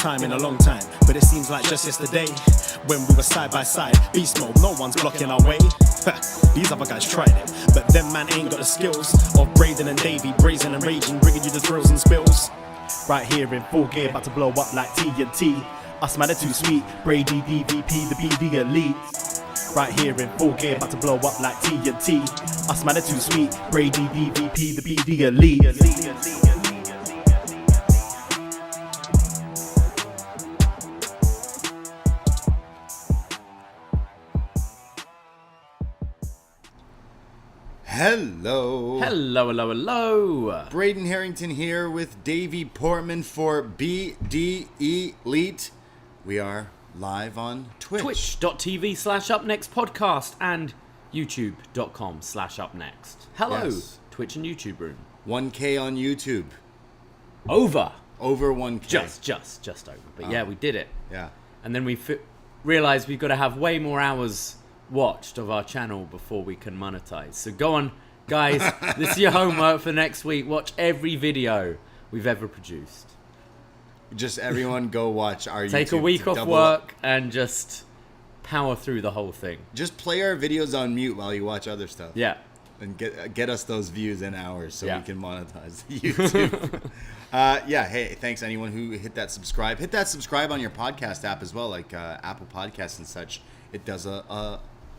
time in a long time, but it seems like just yesterday when we were side by side. Beast mode, no one's blocking our way. These other guys tried it, but them man ain't got the skills of Braden and Davie, brazen and raging, bringing you the thrills and spills. Right here in full gear, about to blow up like TNT. Us man are too sweet, Brady, DVP, the BDElite. Right here in full gear, about to blow up like TNT. Us man are too sweet, Brady, DVP, the BDElite. Hello. Hello, hello, hello. Braden Herrington here with Davie Portman for BDElite. We are live on Twitch. Twitch.tv/upNXT podcast and YouTube.com/upNXT. Hello, Yes. Twitch and YouTube room. 1K on YouTube. Over 1K. Just over. But yeah, we did it. Yeah. And then we realized we've got to have way more hours watched of our channel before we can monetize. So go on, guys. This is your homework for next week. Watch every video we've ever produced. Just everyone go watch our YouTube. Take a week off work and just power through the whole thing. Just play our videos on mute while you watch other stuff. Yeah. And get us those views in hours so we can monetize YouTube. Hey, thanks anyone who hit that subscribe. Hit that subscribe on your podcast app as well, like Apple Podcasts and such. It does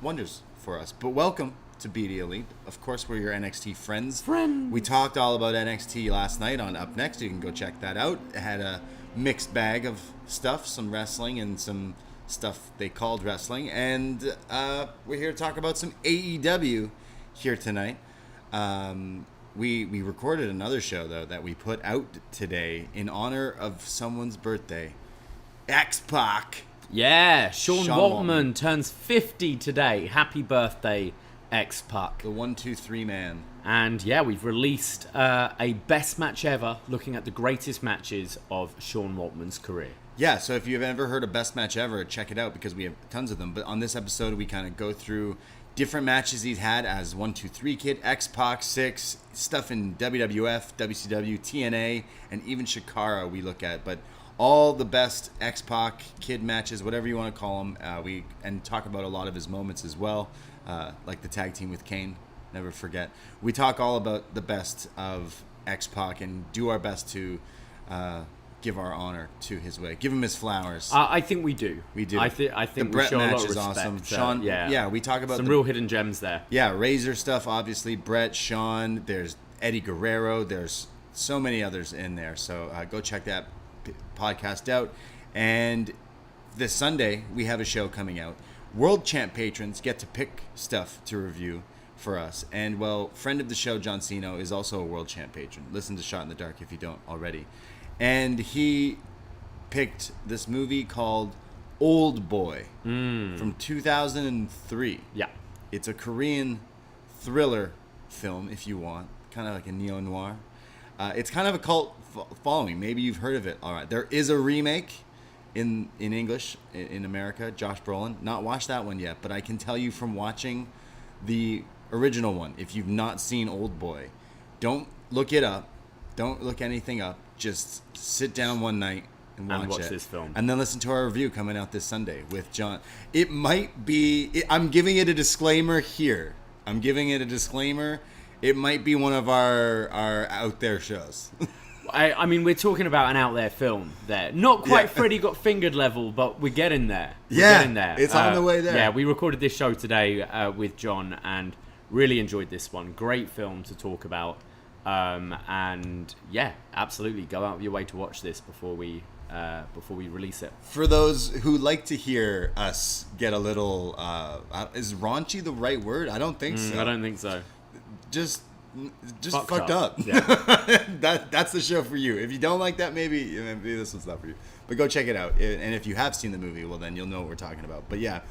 wonders for us. But welcome to BDElite. Of course, we're your NXT friends. We talked all about NXT last night on upNXT. You can go check that out. It had a mixed bag of stuff, some wrestling and some stuff they called wrestling. And we're here to talk about some AEW here tonight. We recorded another show, though, that we put out today in honor of someone's birthday. X-Pac. Yeah, Sean Waltman turns 50 today. Happy birthday, X-Pac. The 1-2-3 man. And yeah, we've released a best match ever, looking at the greatest matches of Sean Waltman's career. Yeah, so if you've ever heard of best match ever, check it out because we have tons of them. But on this episode, we kind of go through different matches he's had as 1-2-3 Kid, X-Pac, 6, stuff in WWF, WCW, TNA, and even Shakara we look at. But all the best X-Pac Kid matches, whatever you want to call them, and talk about a lot of his moments as well, like the tag team with Kane. Never forget. We talk all about the best of X-Pac and do our best to give our honor to his way, give him his flowers. I think we do. We do. I think the we Brett show match a lot of is respect. awesome. Sean, yeah, we talk about some real hidden gems there. Yeah, Razor stuff, obviously. Brett, Sean. There's Eddie Guerrero. There's so many others in there. So go check that podcast out. And this Sunday we have a show coming out. World Champ patrons get to pick stuff to review for us. And well, friend of the show John Cena is also a World Champ patron. Listen to Shot in the Dark if you don't already. And he picked this movie called Old Boy from 2003. Yeah. It's a Korean thriller film, if you want, kind of like a neo-noir. It's kind of a cult following. Maybe you've heard of it. All right. There is a remake in English in America. Josh Brolin. Not watched that one yet, but I can tell you from watching the original one, if you've not seen Old Boy, don't look it up. Don't look anything up. Just sit down one night and watch this film. And then listen to our review coming out this Sunday with John. It might be... I'm giving it a disclaimer here. It might be one of our out there shows. I mean, we're talking about an out there film there. Not quite Freddy Got Fingered level, but we're getting there. It's on the way there. Yeah, we recorded this show today with John and really enjoyed this one. Great film to talk about. And yeah, absolutely go out of your way to watch this before we release it. For those who like to hear us get a little... is raunchy the right word? I don't think so. I don't think so. Just fucked up. Yeah. That's the show for you. If you don't like that, maybe this one's not for you. But go check it out. And if you have seen the movie, well, then you'll know what we're talking about. But yeah,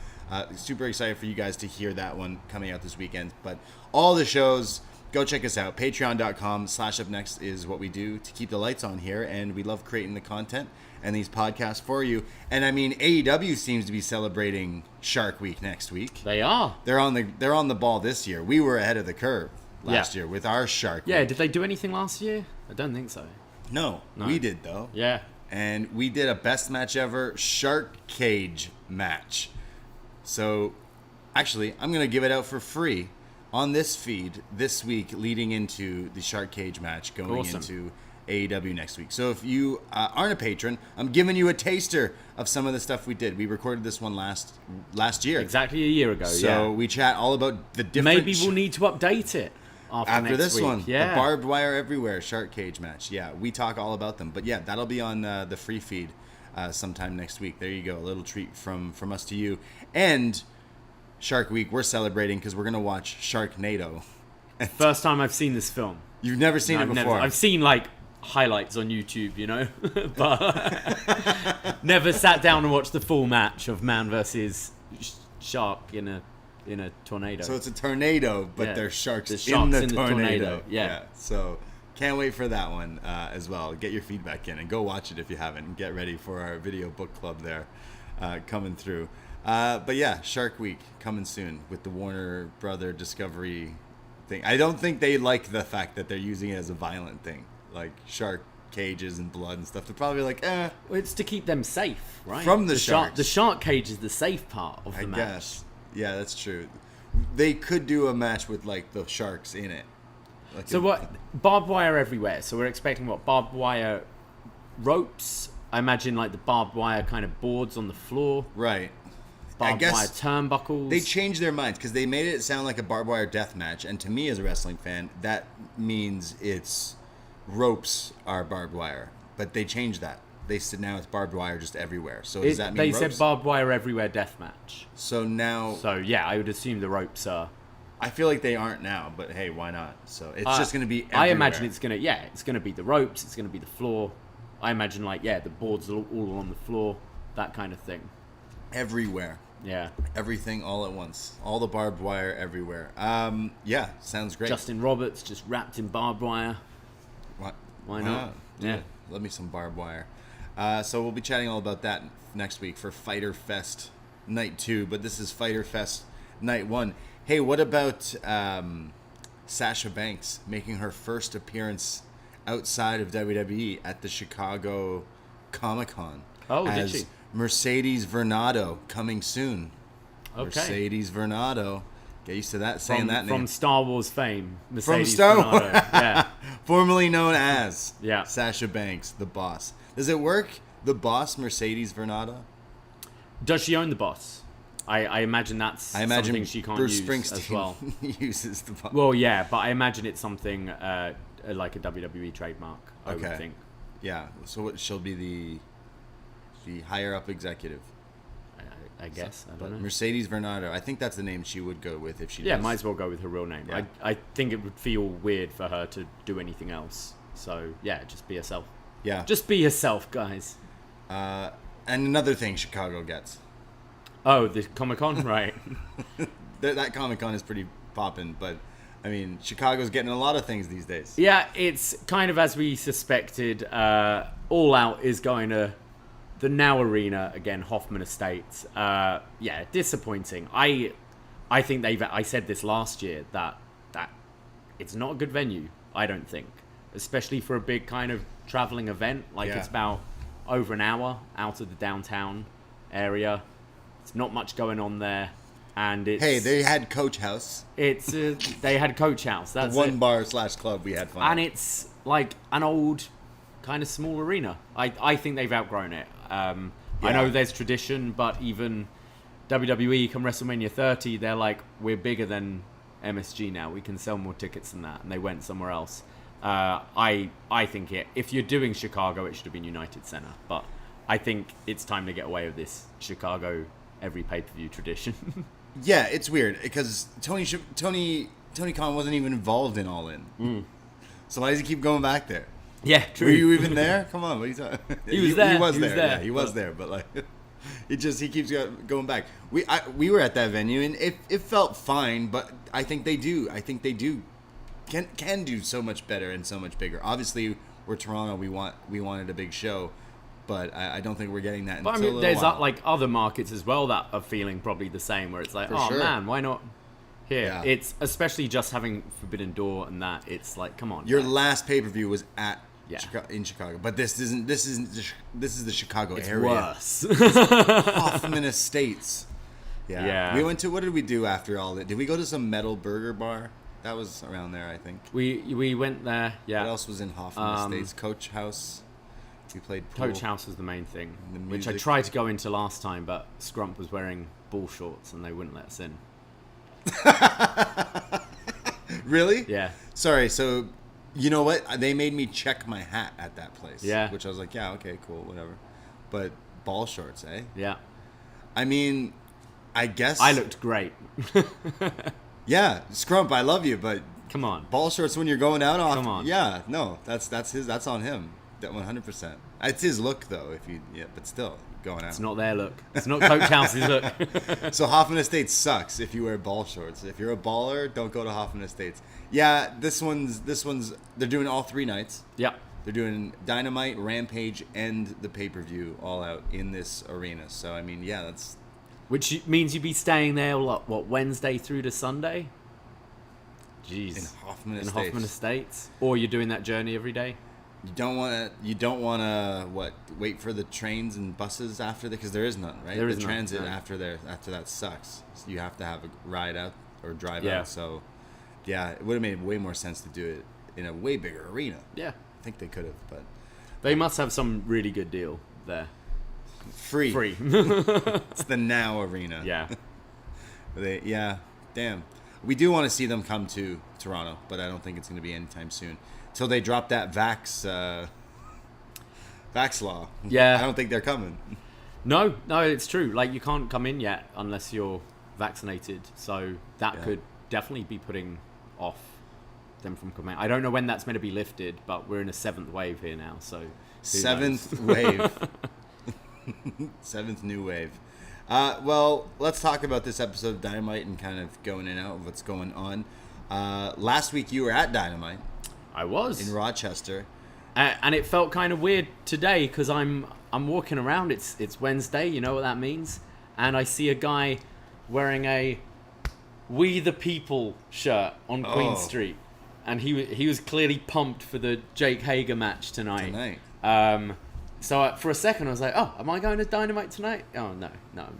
super excited for you guys to hear that one coming out this weekend. But all the shows, go check us out. Patreon.com/upNXT is what we do to keep the lights on here. And we love creating the content and these podcasts for you. And I mean, AEW seems to be celebrating Shark Week next week. They are. They're on the ball this year. We were ahead of the curve last year with our Shark Week. Yeah, did they do anything last year? I don't think so. No, we did though. Yeah. and we did a best match ever shark cage match. So, actually, I'm going to give it out for free on this feed this week leading into the shark cage match going into AEW next week. So if you aren't a patron, I'm giving you a taster of some of the stuff we did. We recorded this one last year. Exactly a year ago, So we chat all about the different... Maybe we'll need to update it after this week. one. Yeah. The barbed wire everywhere shark cage match. Yeah, we talk all about them. But yeah, that'll be on the free feed sometime next week. There you go. A little treat from us to you. And Shark Week, we're celebrating because we're going to watch Sharknado. First time I've seen this film. You've never seen it before? I've seen, like, highlights on YouTube, you know, but never sat down and watched the full match of man versus shark in a tornado. So it's a tornado, but there's sharks, in the tornado. tornado. Yeah. So can't wait for that one as well. Get your feedback in and go watch it if you haven't. And get ready for our video book club there coming through. But yeah, Shark Week coming soon with the Warner Brother Discovery thing. I don't think they like the fact that they're using it as a violent thing, like shark cages and blood and stuff. They're probably like, Well, it's to keep them safe, right? From the sharks. The shark cage is the safe part of the match. I guess. Yeah, that's true. They could do a match with like the sharks in it. Like what? Barbed wire everywhere. So we're expecting what? Barbed wire ropes. I imagine like the barbed wire kind of boards on the floor. Right. Barbed wire turnbuckles. They changed their minds because they made it sound like a barbed wire death match, and to me as a wrestling fan, that means it's ropes are barbed wire. But they changed that. They said now it's barbed wire just everywhere. So does that mean they ropes? said barbed wire everywhere death match. So now... So yeah, I would assume the ropes are... I feel like they aren't now, but hey, why not? So it's just going to be everywhere. I imagine it's going to be the ropes, it's going to be the floor. I imagine the boards are all on the floor, that kind of thing. Everywhere. Yeah. Everything all at once. All the barbed wire everywhere. Yeah, sounds great. Justin Roberts just wrapped in barbed wire. What? Why not? Yeah. Let me some barbed wire. So we'll be chatting all about that next week for Fyter Fest Night 2, but this is Fyter Fest Night 1. Hey, what about Sasha Banks making her first appearance outside of WWE at the Chicago Comic-Con? Oh, did she? Mercedes Vernado coming soon. Okay. Mercedes Vernado. Get used to that, saying that name. From Star Wars fame. Mercedes From Star Wars. Vernado. Yeah. Formerly known as Yeah. Sasha Banks, the boss. Does it work? The boss, Mercedes Vernado? Does she own the boss? I imagine that's something she can't Bruce use Springsteen as well. uses the boss. Well, yeah, but I imagine it's something like a WWE trademark, I would think. Yeah, so she'll be the higher up executive. I guess. I don't know. Mercedes Vernado. I think that's the name she would go with if she Yeah, does. might as well go with her real name. Yeah. I think it would feel weird for her to do anything else. So, yeah, just be herself. Yeah. Just be yourself, guys. And another thing Chicago gets. Oh, the Comic-Con? Right. That Comic-Con is pretty poppin', but, I mean, Chicago's getting a lot of things these days. Yeah, it's kind of as we suspected. All Out is going to the Now Arena again, Hoffman Estates. Yeah, disappointing. I think I said this last year that it's not a good venue. I don't think, especially for a big kind of traveling event. It's about over an hour out of the downtown area. It's not much going on there, and it's they had Coach House. They had Coach House. That's the one bar / club we had fun. And it's like an old kind of small arena. I think they've outgrown it. I know there's tradition, but even WWE come WrestleMania 30, they're like, we're bigger than MSG now. We can sell more tickets than that, and they went somewhere else. I think if you're doing Chicago, it should have been United Center, but I think it's time to get away with this Chicago every pay-per-view tradition. Yeah, it's weird because Tony Khan wasn't even involved in All In. So why does he keep going back there? Yeah, true. Were you even there? Come on, what are you talking? He was there. He was there. Yeah, he was there, but like, he keeps going back. We were at that venue and it felt fine, but I think they do. I think they can do so much better and so much bigger. Obviously, we're Toronto. We wanted a big show. But I don't think we're getting that until a little there's while. like other markets as well that are feeling probably the same, where it's like, man, why not here? Yeah. It's especially just having Forbidden Door and that. It's like, come on. Your last pay-per-view was at Yeah. In Chicago. But this is the Chicago It's area. worse. Hoffman Estates. Yeah. Yeah. We went to, what did we do after all that? Did we go to some metal burger bar? That was around there, I think. We went there, yeah. What else was in Hoffman Estates? Coach House. We played pool. Coach House was the main thing, The which I music. tried to go into last time, but Scrump was wearing ball shorts and they wouldn't let us in. Really? Yeah. Sorry, so you know what? They made me check my hat at that place. Yeah. Which I was like, yeah, okay, cool, whatever. But ball shorts, eh? Yeah. I mean, I guess I looked great. Yeah, Scrump, I love you, but Come on. ball shorts when you're going out off. Come on. Yeah, no, that's on him. That 100%. It's his look though, but still going out. It's not their look. It's not Coach House's look. So Hoffman Estates sucks if you wear ball shorts. If you're a baller, don't go to Hoffman Estates. Yeah, this one's they're doing all 3 nights. Yeah. They're doing Dynamite, Rampage, and the pay-per-view all out in this arena. So I mean, yeah, that's Which means you'd be staying there, what, Wednesday through to Sunday? Jeez. in Hoffman In Estates. Hoffman Estates? Or you're doing that journey every day? You don't want to wait for the trains and buses after because there is none, right? There is the none, transit no. after that sucks. So you have to have a ride out or drive Yeah. out. So yeah, it would have made way more sense to do it in a way bigger arena. Yeah. I think they could have, but They must have some really good deal there. free. Free. It's the Now Arena. Yeah. Damn. We do want to see them come to Toronto, but I don't think it's going to be anytime soon. Till they drop that vax law. Yeah. I don't think they're coming. No, it's true. Like, you can't come in yet unless you're vaccinated. So that Yeah. could definitely be putting off them from coming. I don't know when that's meant to be lifted, but we're in a 7th wave here now. So who Seventh knows? wave. 7th new wave. Well, let's talk about this episode of Dynamite and kind of going in and out of what's going on. Last week you were at Dynamite I was. in Rochester. And it felt kind of weird today because I'm walking around. It's Wednesday, you know what that means, and I see a guy wearing a "We the People" shirt on Queen Street, and he was clearly pumped for the Jake Hager match tonight. So for a second I was like, oh, am I going to Dynamite tonight? Oh no, I'm not.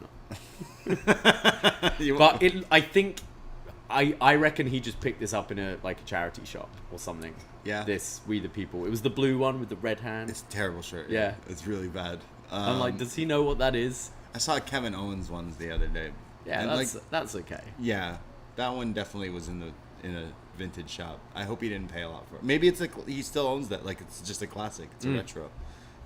But I think. I reckon he just picked this up in a charity shop or something. Yeah. This We the People. It was the blue one with the red hand. It's a terrible shirt. Yeah. It's really bad. I'm like, does he know what that is? I saw Kevin Owens ones the other day. Yeah, And, that's okay. yeah, that one definitely was in a vintage shop. I hope he didn't pay a lot for it. Maybe it's he still owns that. Like, it's just a classic. It's a retro.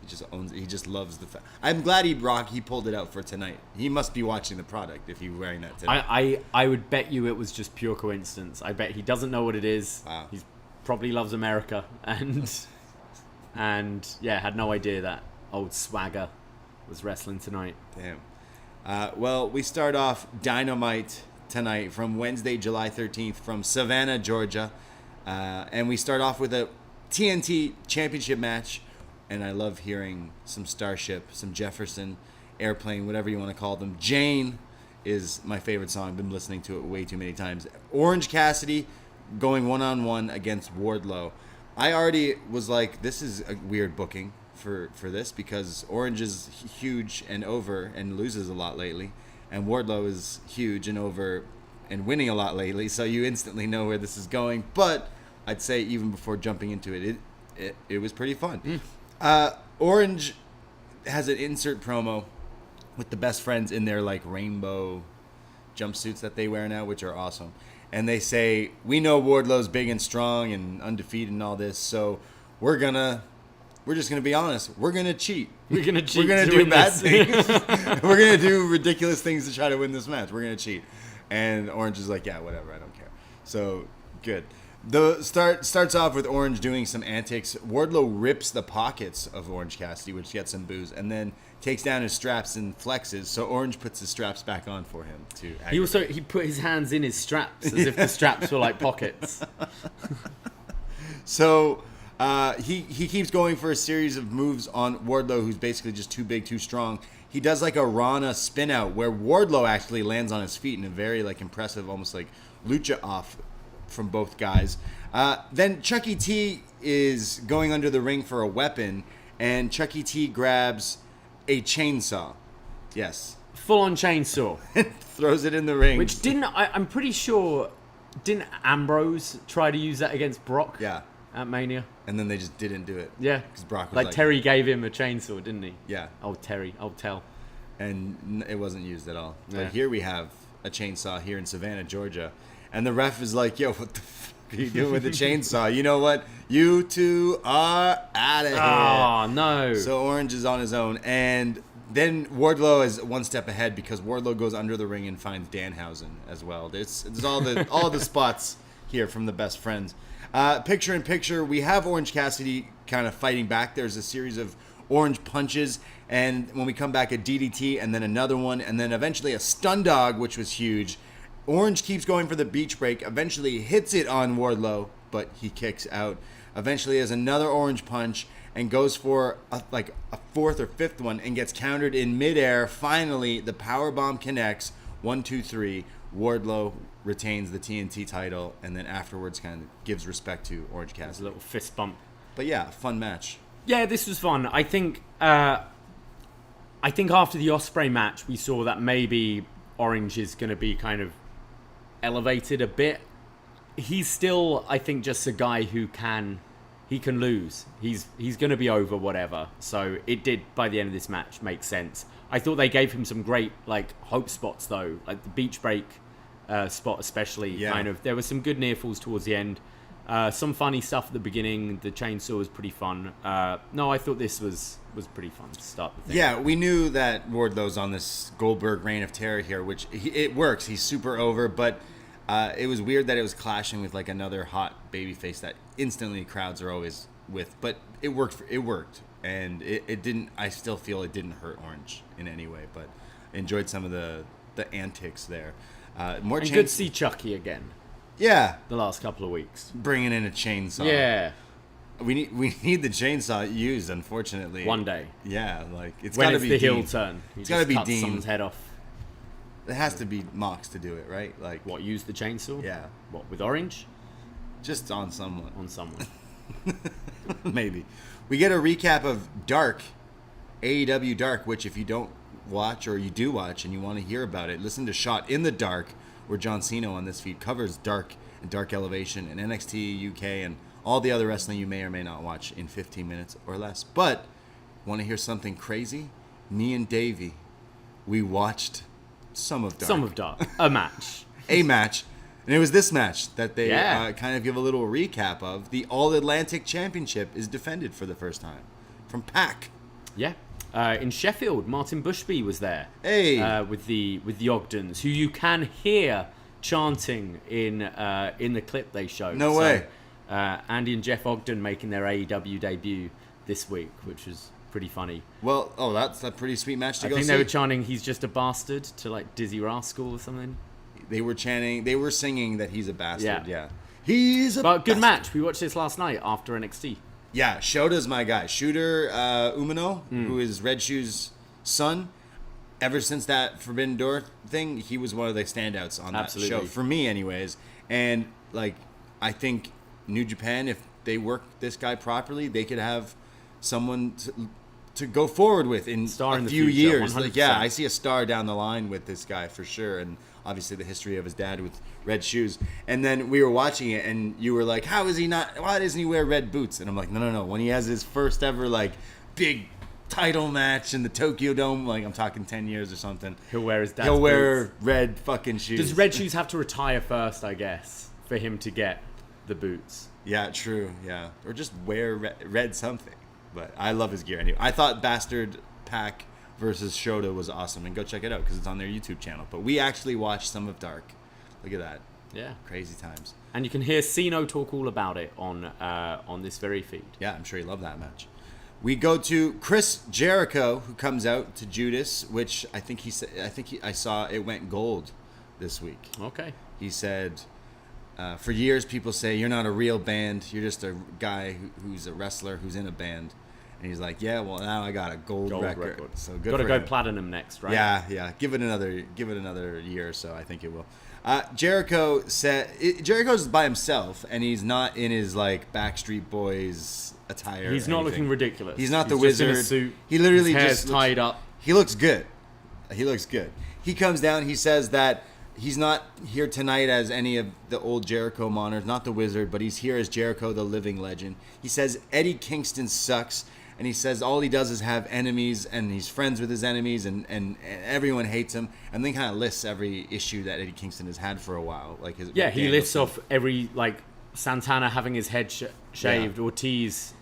He just owns it. He just loves the fact. I'm glad he pulled it out for tonight. He must be watching the product if he's wearing that today. I would bet you it was just pure coincidence. I bet he doesn't know what it is. Wow. He probably loves America and yeah, had no idea that old swagger was wrestling tonight. Damn. Well, we start off Dynamite tonight from Wednesday, July 13th from Savannah, Georgia. And we start off with a TNT championship match. And I love hearing some Starship, some Jefferson, Airplane, whatever you want to call them. Jane is my favorite song. I've been listening to it way too many times. Orange Cassidy going one-on-one against Wardlow. I already was like, this is a weird booking for this because Orange is huge and over and loses a lot lately. And Wardlow is huge and over and winning a lot lately. So you instantly know where this is going. But I'd say even before jumping into it was pretty fun. Orange has an insert promo with the best friends in their rainbow jumpsuits that they wear now, which are awesome. And they say, we know Wardlow's big and strong and undefeated and all this, so we're just gonna be honest. We're gonna cheat. We're gonna cheat. We're gonna to do win bad this. things. We're gonna do ridiculous things to try to win this match. We're gonna cheat. And Orange is like, yeah, whatever, I don't care. So good. The starts off with Orange doing some antics. Wardlow rips the pockets of Orange Cassidy, which gets some boos, and then takes down his straps and flexes. So Orange puts his straps back on for him to. He put his hands in his straps as if the straps were like pockets. So he keeps going for a series of moves on Wardlow, who's basically just too big, too strong. He does like a Rana spin out where Wardlow actually lands on his feet in a very impressive, almost like lucha off from both guys. Then Chucky T is going under the ring for a weapon, and Chucky T grabs a chainsaw. Yes. Full-on chainsaw. Throws it in the ring. Which I'm pretty sure, didn't Ambrose try to use that against Brock? Yeah. At Mania? And then they just didn't do it. Yeah. Because Brock was like Terry gave him a chainsaw, didn't he? Yeah. Old Terry. Old Tell. And it wasn't used at all. Yeah. But here we have a chainsaw here in Savannah, Georgia. And the ref is like, yo, what the fuck are you doing with the chainsaw? You know what? You two are out of here. Oh, no. So Orange is on his own. And then Wardlow is one step ahead because Wardlow goes under the ring and finds Danhausen as well. There's all the spots here from the best friends. Picture in picture, we have Orange Cassidy kind of fighting back. There's a series of orange punches, and when we come back, a DDT, and then another one, and then eventually a stun dog, which was huge. Orange keeps going for the beach break, eventually hits it on Wardlow, but he kicks out. Eventually has another orange punch and goes for a fourth or fifth one and gets countered in midair. Finally, the powerbomb connects. 1, 2, 3. Wardlow retains the TNT title, and then afterwards kind of gives respect to Orange There's a Cassidy. little fist bump. But yeah, fun match. Yeah, this was fun. I think after the Ospreay match, we saw that maybe Orange is going to be kind of elevated a bit. He's still, I think, just a guy who can lose. He's going to be over whatever. So it did, by the end of this match, make sense. I thought they gave him some great hope spots though, like the beach break spot especially. Yeah. Kind of, there were some good near falls towards the end. Some funny stuff at the beginning. The chainsaw was pretty fun. No, I thought this was pretty fun to start the thing. Yeah, we knew that Wardlow's on this Goldberg reign of terror here, which it works. He's super over, but it was weird that it was clashing with another hot babyface that instantly crowds are always with. But it worked. It worked, and it didn't. I still feel it didn't hurt Orange in any way, but enjoyed some of the antics there. More and good to see Chucky again. Yeah, the last couple of weeks, bringing in a chainsaw. Yeah, we need the chainsaw used. Unfortunately, one day. Yeah, it's when got to it's be the Dean. heel turn. It's got to be cuts Dean. Someone's head off. It has to be Mox to do it, right? What? Use the chainsaw? Yeah. What, with Orange? Just on someone. On someone. Maybe. We get a recap of Dark, AEW Dark, which if you don't watch or you do watch and you want to hear about it, listen to Shot in the Dark, where John Cena on this feed covers Dark and Dark Elevation and NXT UK and all the other wrestling you may or may not watch in 15 minutes or less. But want to hear something crazy? Me and Davie, we watched some of Dark. Some of Dark. A match. A match. And it was this match that they Yeah. kind of give a little recap of. The All-Atlantic Championship is defended for the first time from PAC. Yeah. In Sheffield, Martin Bushby was there. Hey. With the Ogdens, who you can hear chanting in the clip they showed. No way. Andy and Jeff Ogden making their AEW debut this week, which was pretty funny. Well, that's a pretty sweet match to go see. I think they were chanting "He's just a bastard" to Dizzy Rascal or something. They were singing that he's a bastard. Yeah. He's a But good bastard. match. We watched this last night after NXT. Yeah, Shota's my guy. Shooter Umino, who is Red Shoe's son. Ever since that Forbidden Door thing, he was one of the standouts on that Absolutely. show. For me, anyways. And, I think New Japan, if they work this guy properly, they could have someone to go forward with in Star a in the few future, years. 100%. I see a star down the line with this guy for sure. And obviously the history of his dad with red shoes. And then we were watching it, and you were like, why doesn't he wear red boots? And I'm like, no. When he has his first ever, big title match in the Tokyo Dome, I'm talking 10 years or something, He'll wear his dad's he'll wear boots. red fucking shoes. Does Red Shoes have to retire first, I guess, for him to get the boots? Yeah, true, yeah. Or just wear red something. But I love his gear anyway. I thought Bastard Pack versus Shota was awesome, and go check it out because it's on their YouTube channel. But we actually watched some of Dark. Look at that. Yeah. Crazy times. And you can hear Cino talk all about it on this very feed. Yeah, I'm sure he loved that match. We go to Chris Jericho, who comes out to Judas, which I think I saw it went gold this week. Okay. He said, for years people say you're not a real band, you're just a guy who's a wrestler who's in a band. And he's like, yeah, well now I got a gold record. So good. Got to for go him. platinum next, right? Yeah. Give it another year or so. I think it will. Jericho said Jericho's by himself, and he's not in his like Backstreet Boys attire. He's not looking ridiculous. He's not the just in a wizard. suit. He literally his hair's just tied up. He looks good. He looks good. He comes down. He says that he's not here tonight as any of the old Jericho monitors, not the wizard, but he's here as Jericho, the living legend. He says Eddie Kingston sucks. And he says all he does is have enemies, and he's friends with his enemies, and everyone hates him. And then kind of lists every issue that Eddie Kingston has had for a while. Like he lists off every, like, Santana having his head shaved, Ortiz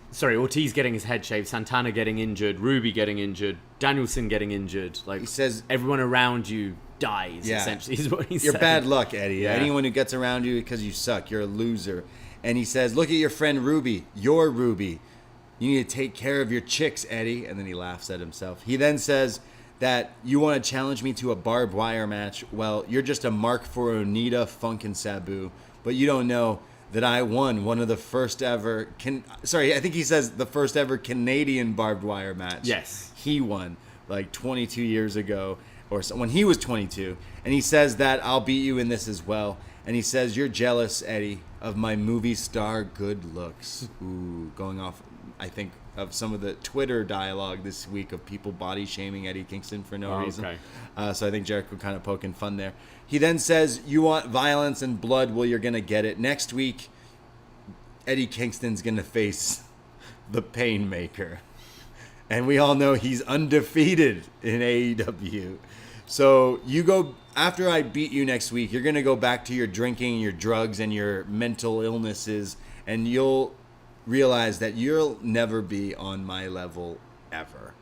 getting his head shaved, Santana getting injured, Ruby getting injured, Danielson getting injured. Like, he says everyone around you dies, essentially, is what he's saying. You're bad luck, Eddie. Yeah. Anyone who gets around you because you suck, you're a loser. And he says, look at your friend Ruby. You're Ruby. You need to take care of your chicks, Eddie. And then he laughs at himself. He then says that you want to challenge me to a barbed wire match. Well, you're just a mark for Onita, Funk, and Sabu. But you don't know that I won one of the first ever... I think he says the first ever Canadian barbed wire match. Yes. He won like 22 years ago, or so, when he was 22. And he says that I'll beat you in this as well. And he says, you're jealous, Eddie, of my movie star good looks. Ooh, going off... I think of some of the Twitter dialogue this week of people body shaming Eddie Kingston for no reason. Okay. So I think Jericho kind of poking fun there. He then says, you want violence and blood? Well, you're going to get it. Next week, Eddie Kingston's going to face the Painmaker. And we all know he's undefeated in AEW. So you go, after I beat you next week, you're going to go back to your drinking, your drugs, and your mental illnesses, and you'll realize that you'll never be on my level ever.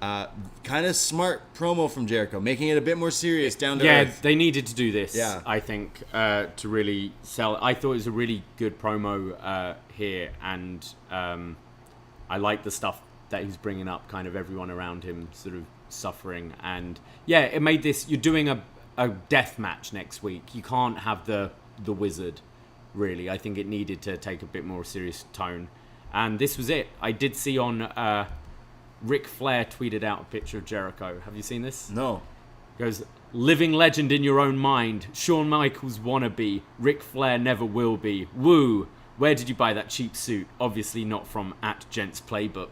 Kind of smart promo from Jericho, making it a bit more serious, down to earth. Yeah, they needed to do this, Yeah. I think, to really sell. I thought it was a really good promo here, and I like the stuff that he's bringing up, kind of everyone around him sort of suffering. And yeah, it made this, you're doing a death match next week. You can't have the wizard. Really, I think it needed to take a bit more serious tone, and this was it. I did see on Ric Flair tweeted out a picture of Jericho. Have you seen this? No. It goes, living legend in your own mind. Shawn Michaels wannabe. Ric Flair never will be. Woo. Where did you buy that cheap suit? Obviously not from @Gents Playbook.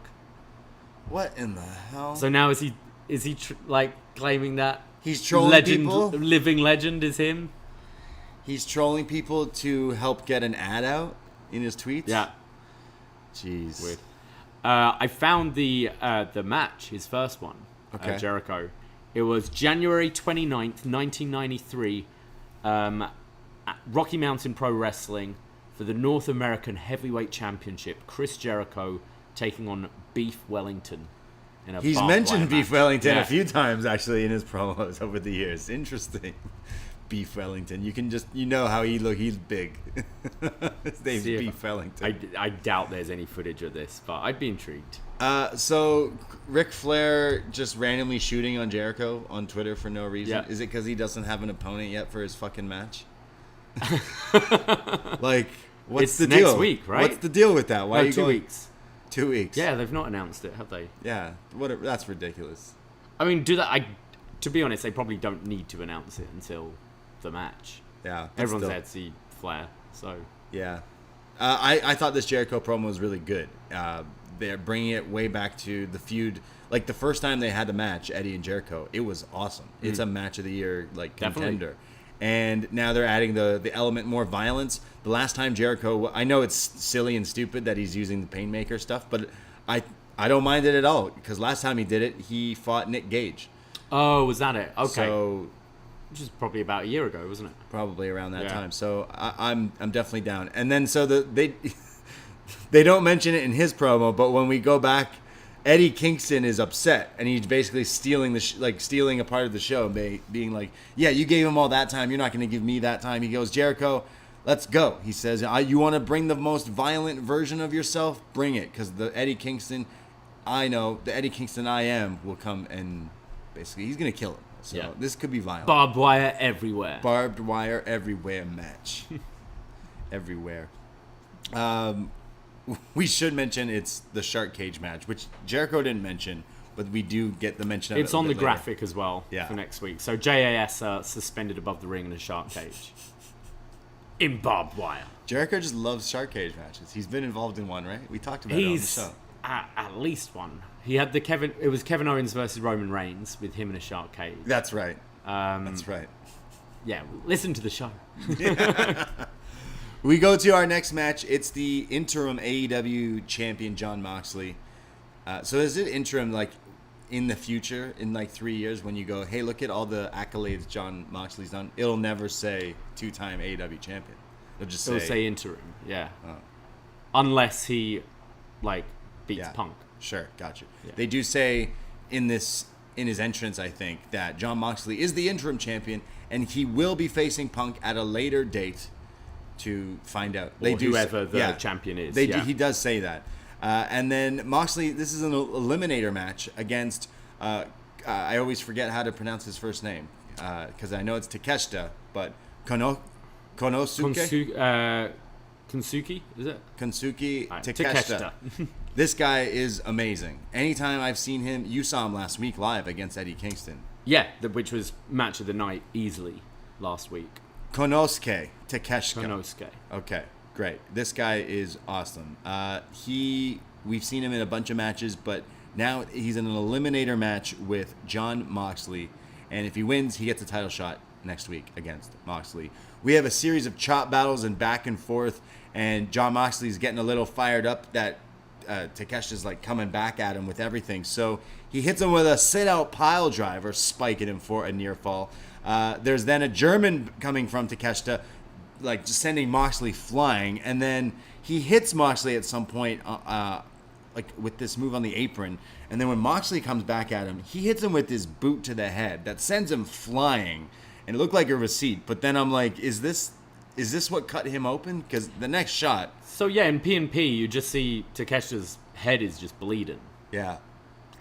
What in the hell? So now is he like claiming that he's trolling legend, people? living legend is him? He's trolling people to help get an ad out in his tweets? Yeah. Jeez. Weird. I found the match, his first one, Okay. Jericho. It was January 29th, 1993, at Rocky Mountain Pro Wrestling for the North American Heavyweight Championship. Chris Jericho taking on Beef Wellington. He's mentioned Beef Wellington Yeah. a few times, actually, in his promos over the years. Interesting. Beef Wellington. You can just, how he look. He's big. His name's Beef Wellington. I doubt there's any footage of this, but I'd be intrigued. So Ric Flair just randomly shooting on Jericho on Twitter for no reason. Yeah. Is it because he doesn't have an opponent yet for his fucking match? Like, what's It's the deal? next week, right? What's the deal with that? Why are you 2 going? weeks. 2 weeks. Yeah, they've not announced it, have they? Yeah. That's ridiculous. I mean, do that. To be honest, they probably don't need to announce it until the match. Yeah. but Everyone's still. there to see Flair, so Yeah. I thought this Jericho promo was really good. They're bringing it way back to the feud. Like, the first time they had the match, Eddie and Jericho, it was awesome. It's a match of the year, like, contender. Definitely. And now they're adding the element more violence. The last time Jericho, I know it's silly and stupid that he's using the Painmaker stuff, but I don't mind it at all, because last time he did it, he fought Nick Gage. Oh, was that it? Okay. So Which is probably about a year ago, wasn't it? probably around that Yeah. time. So I'm definitely down. And then so they don't mention it in his promo, but when we go back, Eddie Kingston is upset, and he's basically stealing stealing a part of the show, being like, "Yeah, you gave him all that time. You're not going to give me that time." He goes, "Jericho, let's go." He says, "You want to bring the most violent version of yourself? Bring it, because the Eddie Kingston I am will come, and basically he's going to kill him." So Yeah. this could be violent. Barbed wire everywhere. Barbed wire everywhere match. Everywhere. We should mention it's the shark cage match, which Jericho didn't mention. but we do get the mention of it. It's on the later. graphic as well for next week. So JAS suspended above the ring in a shark cage. In barbed wire. Jericho just loves shark cage matches. He's been involved in one, right? We talked about it on the show. At least one. He had it was Kevin Owens versus Roman Reigns with him in a shark cage. That's right. That's right. Yeah, listen to the show. We go to our next match. It's the interim AEW champion, Jon Moxley. So is it interim, like, in the future, in, like, 3 years, when you go, hey, look at all the accolades Jon Moxley's done? It'll never say two-time AEW champion. It'll say interim, yeah. Unless he, like, beats Punk. Sure, gotcha. Yeah. They do say in his entrance, I think, that Jon Moxley is the interim champion, and he will be facing Punk at a later date to find out. Or whoever the champion is. He does say that. And then Moxley, this is an eliminator match against, I always forget how to pronounce his first name, because I know it's Takeshita, but Konosuke? Konsuki, is it? Konsuke Takeshita. This guy is amazing. Anytime I've seen him, you saw him last week live against Eddie Kingston. Yeah, which was match of the night easily last week. Konosuke Takeshita. Konosuke. Okay, great. This guy is awesome. We've seen him in a bunch of matches, but now he's in an eliminator match with Jon Moxley, and if he wins, he gets a title shot next week against Moxley. We have a series of chop battles and back and forth, and Jon Moxley's getting a little fired up that Takeshita's like coming back at him with everything. So he hits him with a sit-out pile driver, spiking him for a near fall. There's then a German coming from Takeshita, like just sending Moxley flying, and then he hits Moxley at some point, like with this move on the apron. And then when Moxley comes back at him, he hits him with his boot to the head that sends him flying. And it looked like a receipt, but then I'm like, is this what cut him open? Because the next shot. So yeah, in P&P, you just see Takeshita's head is just bleeding. Yeah.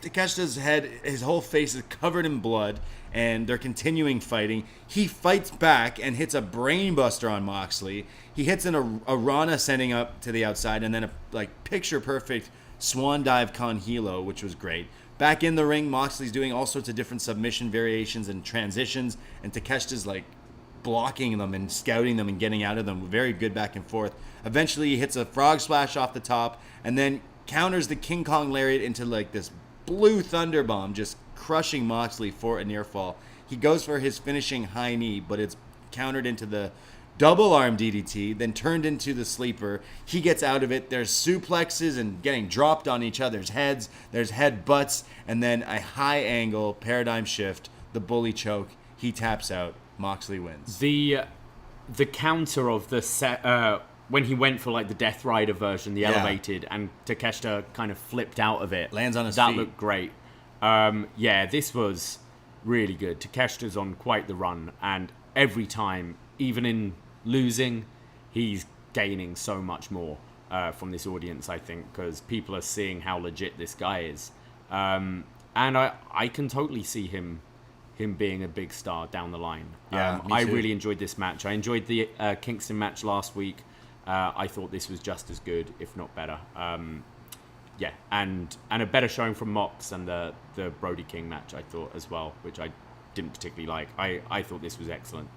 Takeshita's head, his whole face is covered in blood, and they're continuing fighting. He fights back and hits a brainbuster on Moxley. He hits a Rana sending up to the outside, and then a picture-perfect swan dive con hilo, which was great. Back in the ring, Moxley's doing all sorts of different submission variations and transitions, and Takeshita's like blocking them and scouting them and getting out of them. Very good back and forth. Eventually, he hits a frog splash off the top, and then counters the King Kong Lariat into like this blue thunder bomb, just crushing Moxley for a near fall. He goes for his finishing high knee, but it's countered into the double arm DDT, then turned into the sleeper. He gets out of it. There's suplexes and getting dropped on each other's heads. There's head butts, and then a high angle paradigm shift, the bully choke. He taps out. Moxley wins. The counter of the set when he went for like the Death Rider version, the elevated, and Takeshita kind of flipped out of it. Lands on his feet. That feet. looked great. This was really good. Takeshita's on quite the run, and every time, even in losing, he's gaining so much more from this audience, I think, because people are seeing how legit this guy is. And I can totally see him being a big star down the line. Yeah, me I too. really enjoyed this match. I enjoyed the Kingston match last week. I thought this was just as good, if not better. And a better showing from Mox than the Brody King match, I thought, as well, which I didn't particularly like. I thought this was excellent.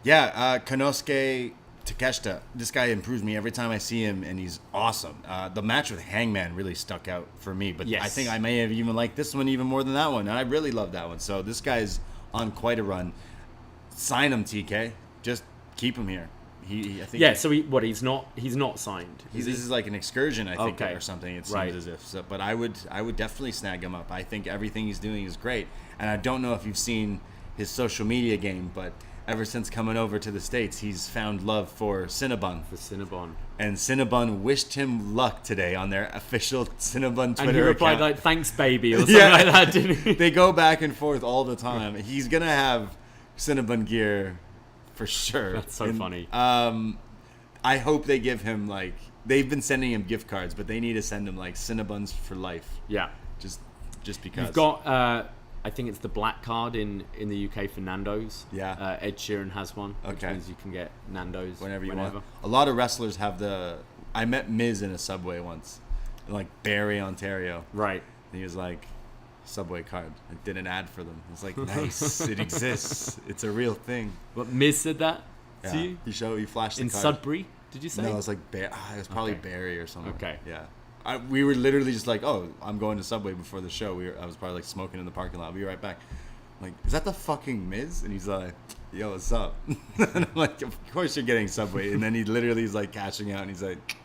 Yeah, Konosuke Takeshita. This guy improves me every time I see him, and he's awesome. The match with Hangman really stuck out for me, but yes. I think I may have even liked this one even more than that one, and I really love that one. So this guy's on quite a run. Sign him, TK. Just keep him here. I think. Yeah. So he's not signed. This is like an excursion, I think, Okay. or something. It seems Right. as if. So, but I would definitely snag him up. I think everything he's doing is great, and I don't know if you've seen his social media game, but ever since coming over to the States, he's found love for Cinnabon. And Cinnabon wished him luck today on their official Cinnabon Twitter And he replied account. like, "Thanks, baby," or something like that, didn't he? They go back and forth all the time. He's going to have Cinnabon gear for sure. That's so funny. I hope they give him, like, they've been sending him gift cards, but they need to send him, like, Cinnabons for life. Yeah. Just because. You've got, I think it's the black card in the UK for Nando's. Yeah. Ed Sheeran has one, which Okay. means you can get Nando's whenever you want. A lot of wrestlers have I met Miz in a Subway once, in like Barrie, Ontario. Right. And he was like, Subway card. I did an ad for them. It's like, nice. It exists. It's a real thing. What, Miz said that to you? He flashed the In card. Sudbury, did you say? No, it was like it was probably Okay. Barry or something. Okay. Yeah. We were literally just like, oh, I'm going to Subway before the show. I was probably like smoking in the parking lot. I'll be right back. I'm like, is that the fucking Miz? And he's like, yo, what's up? And I'm like, of course you're getting Subway. And then he literally is like cashing out and he's like,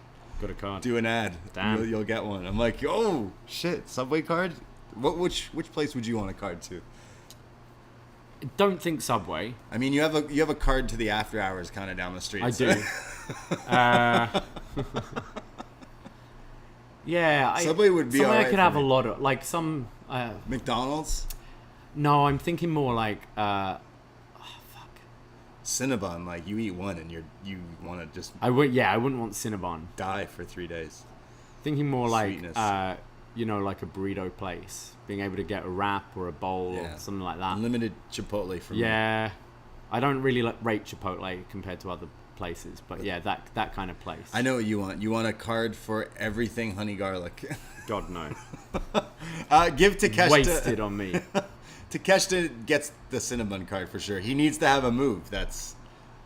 Got a card. do an ad. Damn. You'll get one. I'm like, oh shit, Subway card? Which place would you want a card to? Don't think Subway. I mean, you have a card to the after hours kind of down the street. I so- do. Yeah, Subway would be somewhere alright I could for have me. a lot of like some. McDonald's? No, I'm thinking more like. Cinnabon, like you eat one and you want to just I wouldn't want Cinnabon. die for 3 days. Thinking more like, Sweetness. like a burrito place, being able to get a wrap or a bowl Yeah. or something like that. Unlimited Chipotle for me. Yeah, I don't really rate Chipotle compared to other places, but yeah, that kind of place. I know what you want. You want a card for everything honey garlic. God no, Give Takeshita. wasted on me. Takeshita gets the Cinnabon card for sure. He needs to have a move that's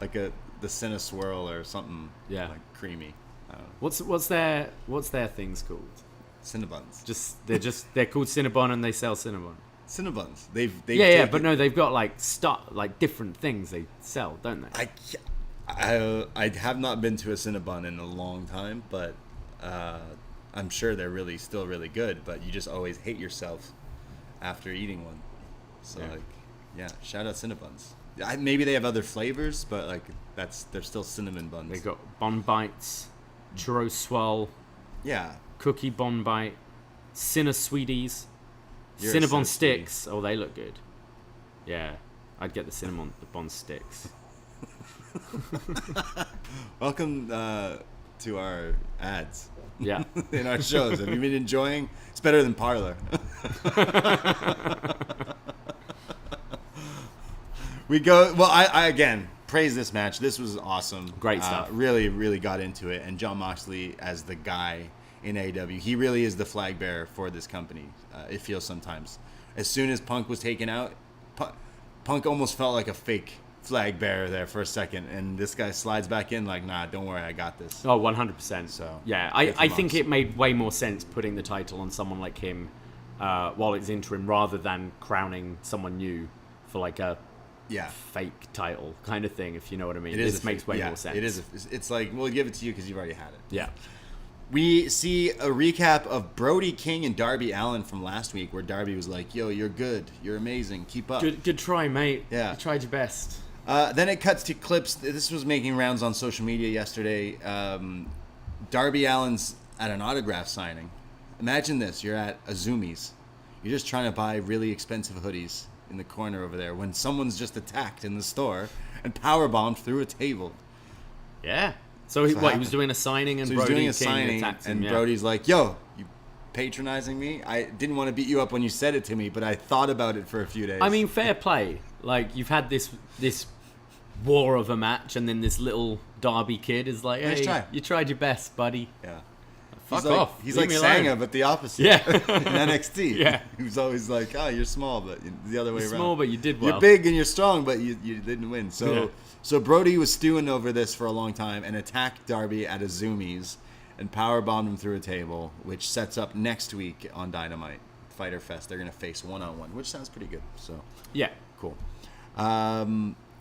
like the Cinna Swirl or something. Yeah. Like creamy. I don't know. What's their things called? Cinnabons. They're called Cinnabon and they sell Cinnabon. Cinnabons. They've Yeah, taken- but no, they've got like different things they sell, don't they? I have not been to a Cinnabon in a long time, but I'm sure they're still really good. But you just always hate yourself after eating one. So shout out Cinnabons. Maybe they have other flavors, but like they're still cinnamon buns. They got Bon Bites, Churro Swirl, Yeah, Cookie Bon Bite, Cinna Sweeties, You're a Cinna Cinnabon Sweetie. Sticks. Oh, they look good. Yeah, I'd get the Bon Sticks. welcome to our ads Yeah. in our shows. Have you been enjoying? It's better than Parlor. We go. Well, I again praise this match. This was awesome. Great stuff. Really, really got into it. And Jon Moxley as the guy in AEW, he really is the flag bearer for this company. It feels sometimes. As soon as Punk was taken out, Punk almost felt like a fake flag bearer there for a second, and this guy slides back in like, nah, don't worry, I got this. Oh, 100%. So, yeah, good for I think Mox. it made way more sense putting the title on someone like him while it's interim rather than crowning someone new for like a Yeah. fake title kind of thing, if you know what I mean. It is This makes way more sense. It is. It's like, we'll give it to you because you've already had it. Yeah. We see a recap of Brody King and Darby Allin from last week, where Darby was like, "Yo, you're good. You're amazing. Keep up." Good try, mate. Yeah. You tried your best. Then it cuts to clips. This was making rounds on social media yesterday. Darby Allin's at an autograph signing. Imagine this. You're at Azumi's. You're just trying to buy really expensive hoodies in the corner over there when someone's just attacked in the store and powerbombed through a table. Yeah. So he happened. was doing a signing and So he's Brody doing a King signing, attacked him. and Yeah. Brody's like, "Yo, you patronizing me? I didn't want to beat you up when you said it to me, but I thought about it for a few days." I mean, fair play. Like, you've had this war of a match, and then this little Derby kid is like, Nice hey, try. you tried your best, buddy. yeah. Fuck He's like, off. He's Leave like me alone. Sanga, but the opposite. Yeah. in NXT. Yeah. He was always like, "Oh, you're small, but the other way You're around. small, but you did well. You're big and you're strong, but you didn't win." So Yeah. so Brody was stewing over this for a long time and attacked Darby at Azumi's and powerbombed him through a table, which sets up next week on Dynamite, Fyter Fest. They're going to face one-on-one, which sounds pretty good. So Yeah. cool.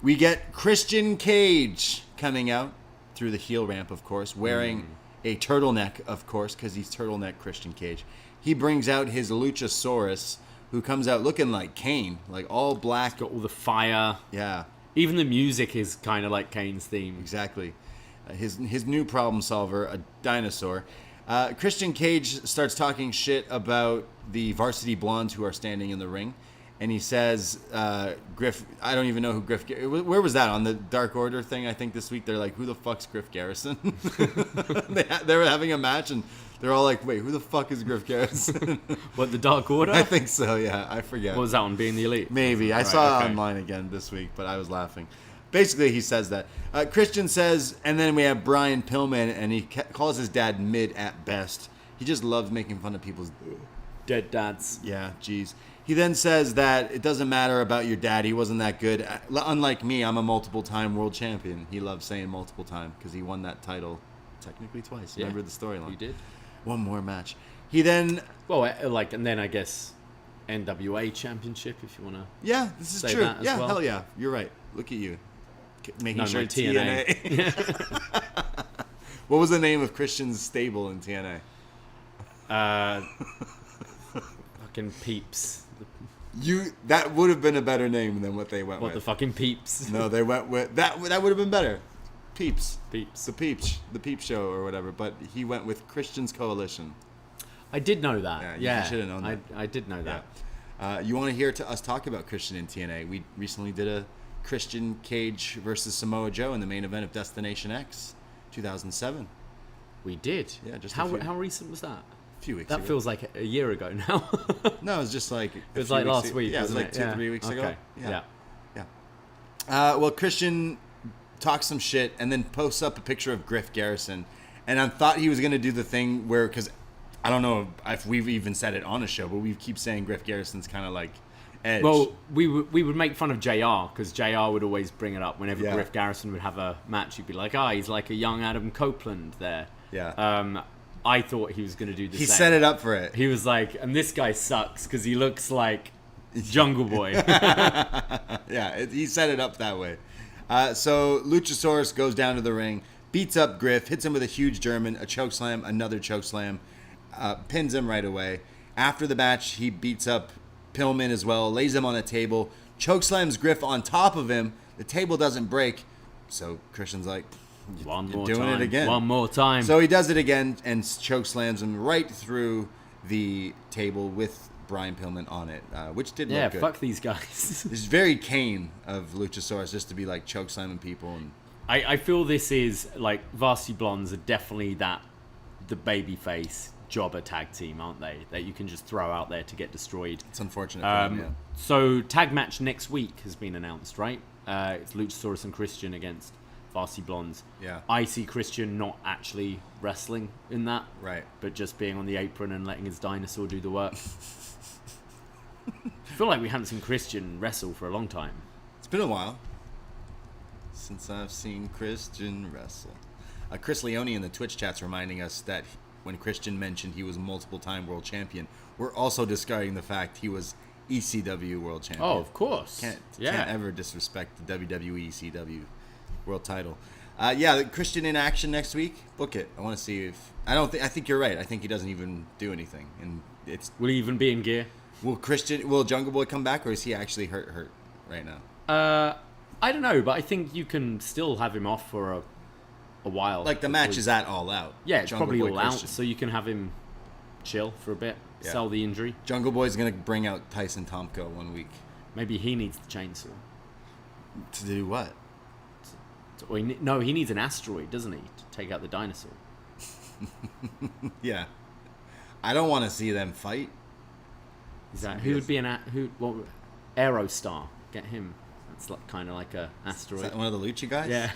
We get Christian Cage coming out through the heel ramp, of course, wearing a turtleneck, of course, because he's turtleneck Christian Cage. He brings out his Luchasaurus, who comes out looking like Kane, like all black. Got all the fire. Yeah, Even the music is kind of like Kane's theme. exactly. His new problem solver, a dinosaur. Christian Cage starts talking shit about the Varsity Blondes who are standing in the ring. And he says, Griff, I don't even know who Griff, where was that? On the Dark Order thing, I think, this week? They're like, who the fuck's Griff Garrison? They were having a match, and they're all like, wait, who the fuck is Griff Garrison? What, the Dark Order? I think so, yeah. I forget. What was that one, Being the Elite? Maybe. I Right, saw okay. it online again this week, but I was laughing. Basically, he says that. Christian says, and then we have Brian Pillman, and he calls his dad mid at best. He just loves making fun of people's Dead dads. Yeah, jeez. He then says that it doesn't matter about your dad. He wasn't that good. Unlike me, I'm a multiple-time world champion. He loves saying multiple time because he won that title technically twice. Yeah, Remember the storyline? He did. One more match. He then... Well, and then I guess NWA Championship, if you want to. Yeah, this is say true. that as Yeah, well. hell yeah. You're right. Look at you. Making No, sure my TNA. What was the name of Christian's stable in TNA? Fucking Peeps. That would have been a better name than what they went What, with. the fucking Peeps? No, they went with that would have been better. Peeps. Peeps. The Peep Show or whatever, but he went with Christian's Coalition. I did know that. Yeah, you should have known that. I did know that. You want to hear us talk about Christian in TNA? We recently did a Christian Cage versus Samoa Joe in the main event of Destination X 2007. We did. Yeah, just how recent was that? A few weeks that ago. feels like a year ago now. No, it was just like it was like last week. Yeah, it was like wasn't 2-3 weeks ago. Okay. Yeah. Well, Christian talks some shit and then posts up a picture of Griff Garrison, and I thought he was gonna do the thing where, because I don't know if we've even said it on a show, but we keep saying Griff Garrison's kind of like Edge. Well, we would make fun of JR because JR would always bring it up whenever Griff Garrison would have a match. He'd be like, he's like a young Adam Copeland there. Yeah. I thought he was going to do the same. He set it up for it. He was like, and this guy sucks because he looks like Jungle Boy. Yeah, he set it up that way. So Luchasaurus goes down to the ring, beats up Griff, hits him with a huge German, a chokeslam, another chokeslam, pins him right away. After the match, he beats up Pillman as well, lays him on a table, chokeslams Griff on top of him. The table doesn't break, so Christian's like, You're doing it again. One more time. So he does it again and chokeslams him right through the table with Brian Pillman on it, which did look good. Yeah, fuck these guys. It's very Kane of Luchasaurus just to be like chokeslamming people. And I feel this is like Varsity Blondes are definitely the babyface jobber tag team, aren't they? That you can just throw out there to get destroyed. it's unfortunate for him, yeah. So tag match next week has been announced, right? It's Luchasaurus and Christian against Varsity Blondes. Yeah. I see Christian not actually wrestling in that. Right. But just being on the apron and letting his dinosaur do the work. I feel like we haven't seen Christian wrestle for a long time. It's been a while since I've seen Christian wrestle. Chris Leone in the Twitch chat's reminding us that when Christian mentioned he was a multiple-time world champion, we're also discarding the fact he was ECW world champion. Oh, of course. Can't Yeah. ever disrespect the WWE ECW world title. Yeah, Christian in action next week. Book it. I want to see if I think you're right. I think he doesn't even do anything, and it's. Will he even be in gear? Will Jungle Boy come back, or is he actually hurt right now? I don't know, but I think you can still have him off for a while. Like the match is at All Out. Yeah, it's Jungle probably Boy all out, Christian. so you can have him chill for a bit, Yeah. sell the injury. Jungle Boy's gonna bring out Tyson Tomko 1 week. Maybe he needs the chainsaw. To do what? No, he needs an asteroid, doesn't he, to take out the dinosaur? Yeah. I don't want to see them fight. Is that who would be Aerostar? Get him. That's like kind of like a Is asteroid. that one of the Lucha guys? Yeah.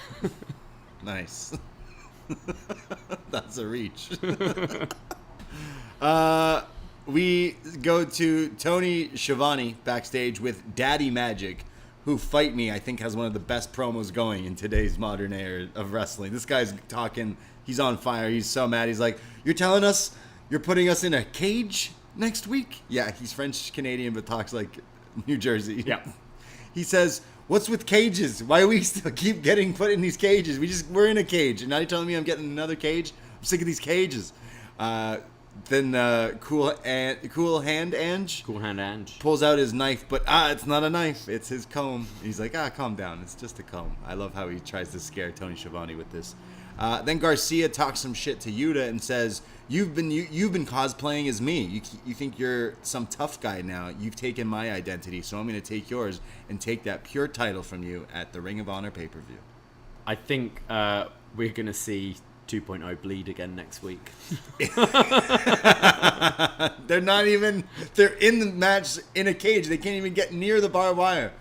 Nice. That's a reach. We go to Tony Schiavone backstage with Daddy Magic, who, fight me, I think has one of the best promos going in today's modern era of wrestling. This guy's talking. He's on fire. He's so mad. He's like, you're telling us you're putting us in a cage next week? Yeah, he's French-Canadian, but talks like New Jersey. Yeah. He says, what's with cages? Why do we still keep getting put in these cages? We're in a cage. And now you're telling me I'm getting another cage? I'm sick of these cages. Then Cool Hand Ange pulls out his knife, but it's not a knife. It's his comb. He's like, calm down. It's just a comb. I love how he tries to scare Tony Schiavone with this. Then Garcia talks some shit to Yuta and says, you've been cosplaying as me. You think you're some tough guy now. You've taken my identity, so I'm going to take yours and take that pure title from you at the Ring of Honor pay-per-view. I think we're going to see 2.0 bleed again next week. They're in the match in a cage. They can't even get near the barbed wire.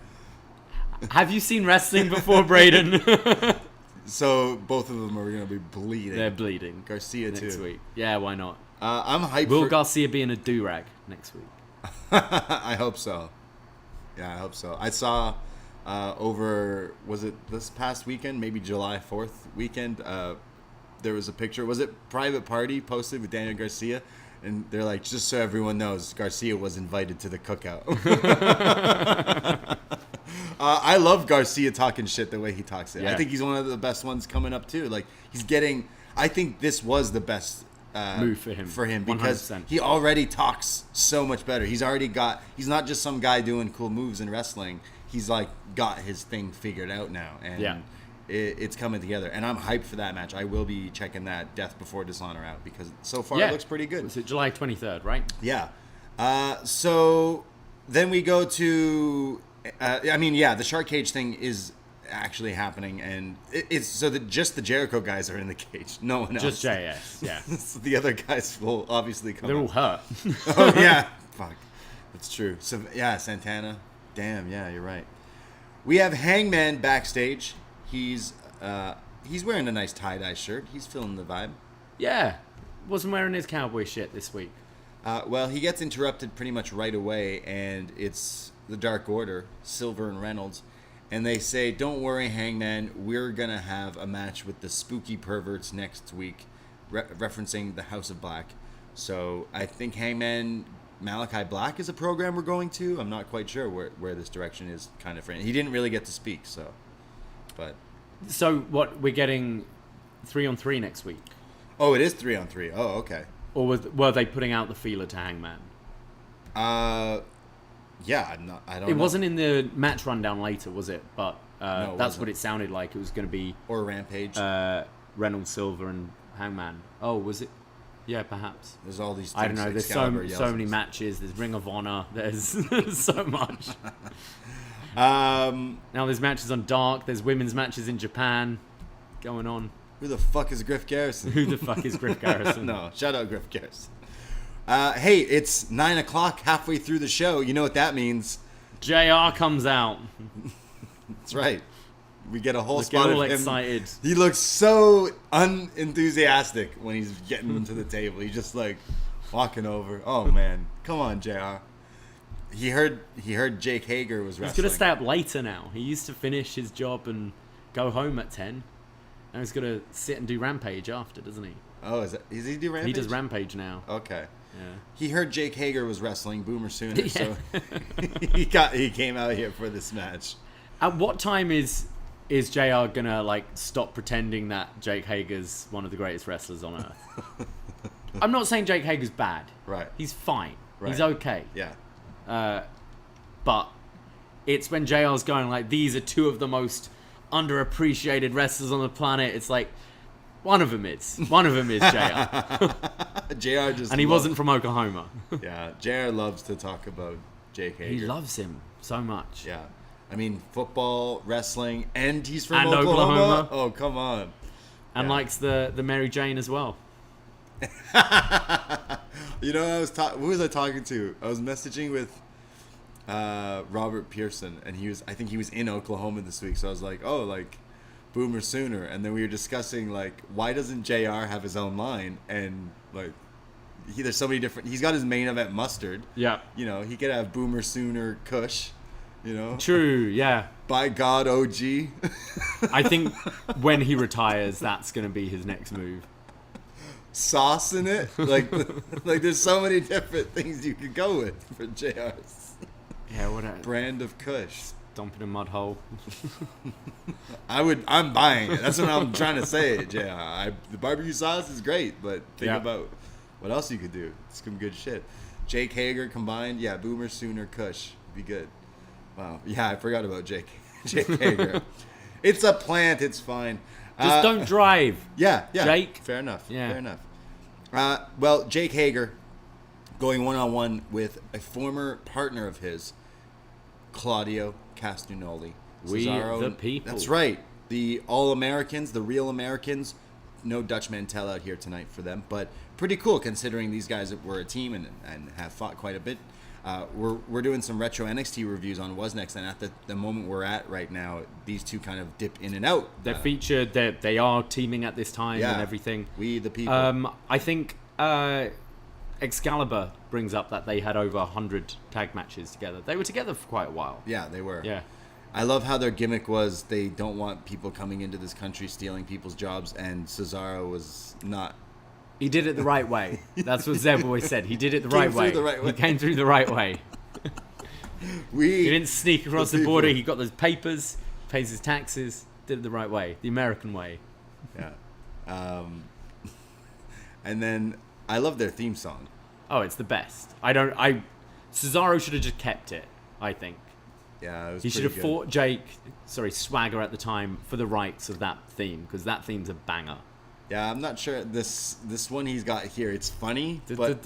Have you seen wrestling before, Braden? So both of them are going to be bleeding. They're bleeding. Garcia next too. week. Yeah, why not? I'm hyped. Will Garcia be in a do-rag next week? I hope so. Yeah, I hope so. I saw was it this past weekend, maybe July 4th weekend, there was a picture. Was it Private Party posted with Daniel Garcia? And they're like, just so everyone knows, Garcia was invited to the cookout. I love Garcia talking shit the way he talks it. Yeah. I think he's one of the best ones coming up too. Like I think this was the best move for him because 100%. he already talks so much better. He's not just some guy doing cool moves in wrestling. He's like got his thing figured out now, and it's coming together. And I'm hyped for that match. I will be checking that Death Before Dishonor out because so far it looks pretty good. Was it July 23rd, right? Yeah. So then we go to, the Shark Cage thing is actually happening, and it's so that just the Jericho guys are in the cage. No one else. Just JS, yeah. So the other guys will obviously come. They're all hurt. Oh yeah, fuck, that's true. So yeah, Santana. Damn, yeah, you're right. We have Hangman backstage. He's wearing a nice tie-dye shirt. He's feeling the vibe. Yeah, wasn't wearing his cowboy shit this week. Well, he gets interrupted pretty much right away, and it's the Dark Order, Silver and Reynolds, and they say, "Don't worry, Hangman, we're gonna have a match with the Spooky Perverts next week," referencing the House of Black. So I think Hangman Malachi Black is a program we're going to. I'm not quite sure where this direction is kind of for him. He didn't really get to speak, so. But. So what, we're getting 3-on-3 next week? Oh, it is 3-on-3. Oh, okay. Or were they putting out the feeler to Hangman? Yeah, I don't know. It wasn't in the match rundown later, was it? But No, that's what it sounded like. It was going to be... Or Rampage. Reynolds, Silver, and Hangman. Oh, was it? Yeah, perhaps. There's all these things. I don't know. There's so many matches. There's Ring of Honor. There's so much. Now there's matches on Dark. There's women's matches in Japan going on. Who the fuck is Griff Garrison? Who the fuck is Griff Garrison? No, shout out Griff Garrison. Hey, it's 9:00 halfway through the show. You know what that means? JR comes out. That's right. We get a whole Get spot all of him. excited. He looks so unenthusiastic when he's getting to the table. He's just like walking over. Oh man, come on, JR. He heard Jake Hager was wrestling. He's gonna stay up later now. He used to finish his job and go home at 10. Now he's gonna sit and do Rampage after, doesn't he? Oh, is he do Rampage? He does Rampage now. Okay. Yeah. He heard Jake Hager was wrestling Boomer Sooner, Yeah. so he came out here for this match. At what time is JR gonna like stop pretending that Jake Hager's one of the greatest wrestlers on earth? I'm not saying Jake Hager's bad. Right. He's fine. Right. He's okay. Yeah. But it's when JR's going like, these are two of the most underappreciated wrestlers on the planet. It's like, one of them is JR. JR just And he wasn't from Oklahoma. Yeah, JR loves to talk about Jake Hager. He loves him so much. Yeah. I mean, football, wrestling, and he's from And Oklahoma. Oklahoma. Oh, come on. And Yeah. likes the Mary Jane as well. You know, who was I talking to? I was messaging with Robert Pearson, and I think he was in Oklahoma this week. So I was like, oh, like Boomer Sooner. And then we were discussing like, why doesn't JR have his own line? And like, there's so many different. He's got his main event Mustard. Yeah. You know, he could have Boomer Sooner Kush. You know. True. Yeah. By God, OG. I think when he retires, that's going to be his next move. Sauce in it, like there's so many different things you could go with for JR's Yeah, what a brand of Kush. dump in a mud hole. I'm buying it. That's what I'm trying to say, JR. The barbecue sauce is great, but think about what else you could do. It's some good shit. Jake Hager combined, yeah, Boomer Sooner Kush would be good. Wow, yeah, I forgot about Jake Hager. It's a plant. It's fine. Just don't drive. Yeah, Jake. Fair enough. Yeah. Fair enough. Well, Jake Hager going one-on-one with a former partner of his, Claudio Castagnoli. We Cesaro, the people. That's right. The All-Americans, the real Americans. No Dutch Mantel out here tonight for them, but pretty cool considering these guys were a team and have fought quite a bit. We're doing some retro NXT reviews on What's Next, and at the moment we're at right now, these two kind of dip in and out. They're featured. They are teaming at this time and everything. We the people. I think Excalibur brings up that they had over 100 tag matches together. They were together for quite a while. Yeah, they were. Yeah. I love how their gimmick was they don't want people coming into this country stealing people's jobs, and Cesaro was not. He did it the right way. That's what Zeb always said. He did it the right way. He came through the right way. He didn't sneak across the border. He got those papers, pays his taxes, did it the right way, the American way. Yeah. And then I love their theme song. Oh, it's the best. Cesaro should have just kept it, I think. Yeah, it was He should have fought Swagger at the time for the rights of that theme, because that theme's a banger. Yeah, I'm not sure. This one he's got here, it's funny, but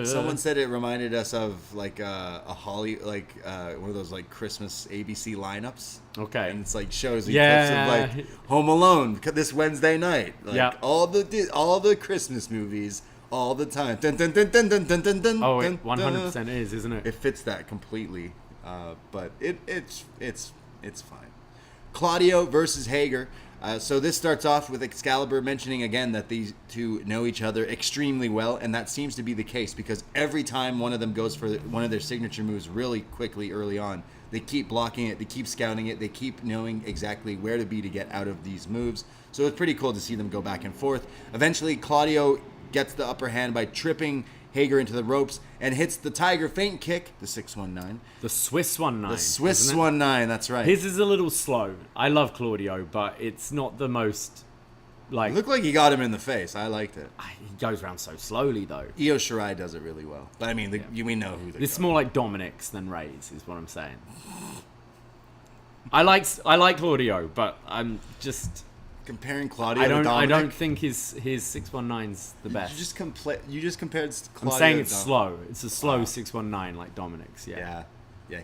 someone said it reminded us of like a one of those like Christmas ABC lineups. Okay. And it's like shows clips of like Home Alone this Wednesday night. Like all the Christmas movies all the time. Dun, dun, dun, dun, dun, dun, dun, dun, oh, it 100% is, isn't it? It fits that completely. But it's fine. Claudio versus Hager. So this starts off with Excalibur mentioning again that these two know each other extremely well, and that seems to be the case because every time one of them goes for one of their signature moves really quickly early on, they keep blocking it, they keep scouting it, they keep knowing exactly where to be to get out of these moves. So it's pretty cool to see them go back and forth. Eventually, Claudio gets the upper hand by tripping Hager into the ropes and hits the Tiger Feint kick, the 619. The Swiss 19. The Swiss 19, that's right. His is a little slow. I love Claudio, but it's not the most, like... It looked like he got him in the face. I liked it. He goes around so slowly, though. Io Shirai does it really well. But, I mean, we know who It's more like Dominic's than Ray's, is what I'm saying. I like Claudio, but I'm just... Comparing Claudio to Dominic? I don't think his 619's the best. You just compared Claudio. I'm saying it's slow. It's a slow 619 like Dominic's. Yeah,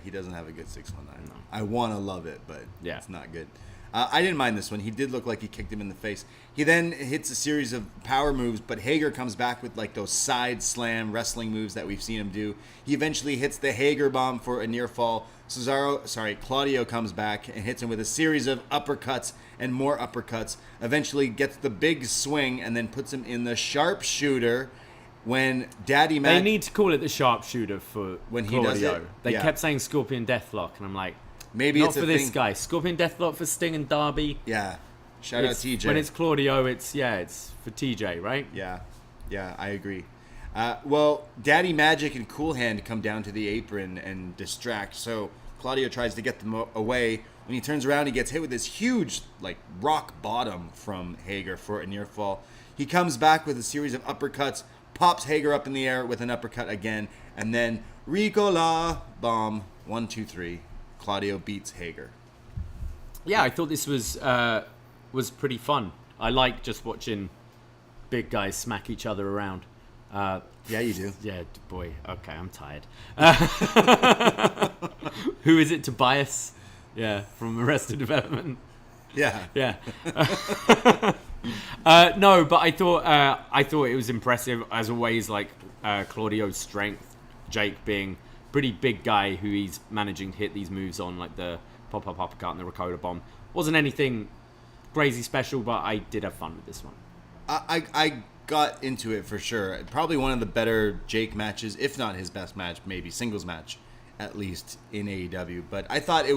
he doesn't have a good 619. No. I want to love it, but it's not good. I didn't mind this one. He did look like he kicked him in the face. He then hits a series of power moves, but Hager comes back with like those side slam wrestling moves that we've seen him do. He eventually hits the Hager bomb for a near fall. Claudio comes back and hits him with a series of uppercuts and more uppercuts. Eventually gets the big swing and then puts him in the sharpshooter. When Daddy Mac... They need to call it the sharpshooter for when Claudio. He does it. They kept saying Scorpion Deathlock, and I'm like, maybe not it's for this guy. Scorpion Deathlock for Sting and Darby. Yeah. Shout out TJ. When it's Claudio, it's for TJ, right? Yeah, I agree. Well, Daddy Magic and Cool Hand come down to the apron and distract, so Claudio tries to get them away. When he turns around, he gets hit with this huge, like, rock bottom from Hager for a near fall. He comes back with a series of uppercuts, pops Hager up in the air with an uppercut again, and then Ricola bomb, 1, 2, 3. Claudio beats Hager. Yeah, I thought this was pretty fun. I like just watching big guys smack each other around. Yeah, you do. Yeah, boy. Okay, I'm tired. Who is it? Tobias? Yeah, from Arrested Development. Yeah. No, but I thought it was impressive as always. Like Claudio's strength, Jake being pretty big guy who he's managing to hit these moves on, like the pop-up uppercut and the Ricotta bomb. Wasn't anything crazy special, but I did have fun with this one. I got into it for sure. Probably one of the better Jake matches, if not his best match, maybe singles match, at least in AEW. But I thought it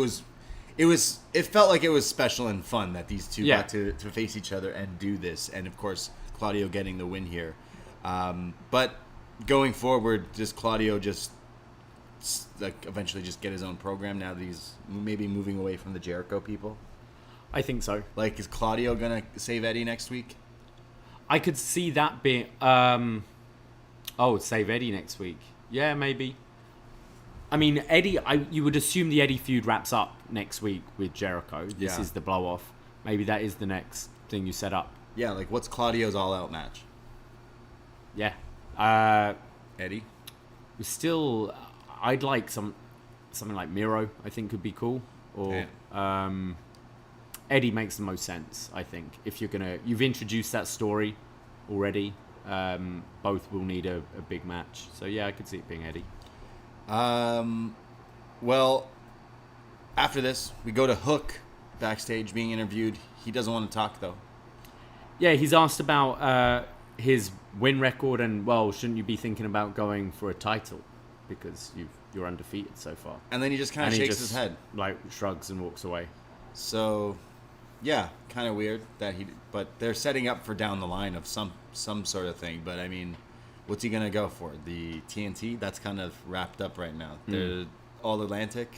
felt like it was special and fun that these two got to face each other and do this. And of course, Claudio getting the win here. But going forward, does Claudio just eventually just get his own program now that he's maybe moving away from the Jericho people? I think so. Like, is Claudio gonna save Eddie next week? I could see that being... save Eddie next week. Yeah, maybe. I mean, Eddie... you would assume the Eddie feud wraps up next week with Jericho. This is the blow-off. Maybe that is the next thing you set up. Yeah, like, what's Claudio's all-out match? Yeah. Eddie? Still... I'd like something like Miro, I think, could be cool. Or... Eddie makes the most sense, I think. If you're you've introduced that story already. Both will need a big match. So yeah, I could see it being Eddie. Well, after this, we go to Hook backstage being interviewed. He doesn't want to talk though. Yeah, he's asked about his win record, and well, shouldn't you be thinking about going for a title because you're undefeated so far? And then he just kind of shakes his head, like shrugs and walks away. So, yeah, kind of weird that but they're setting up for down the line of some sort of thing. But I mean, what's he gonna go for? The TNT? That's kind of wrapped up right now. The All Atlantic.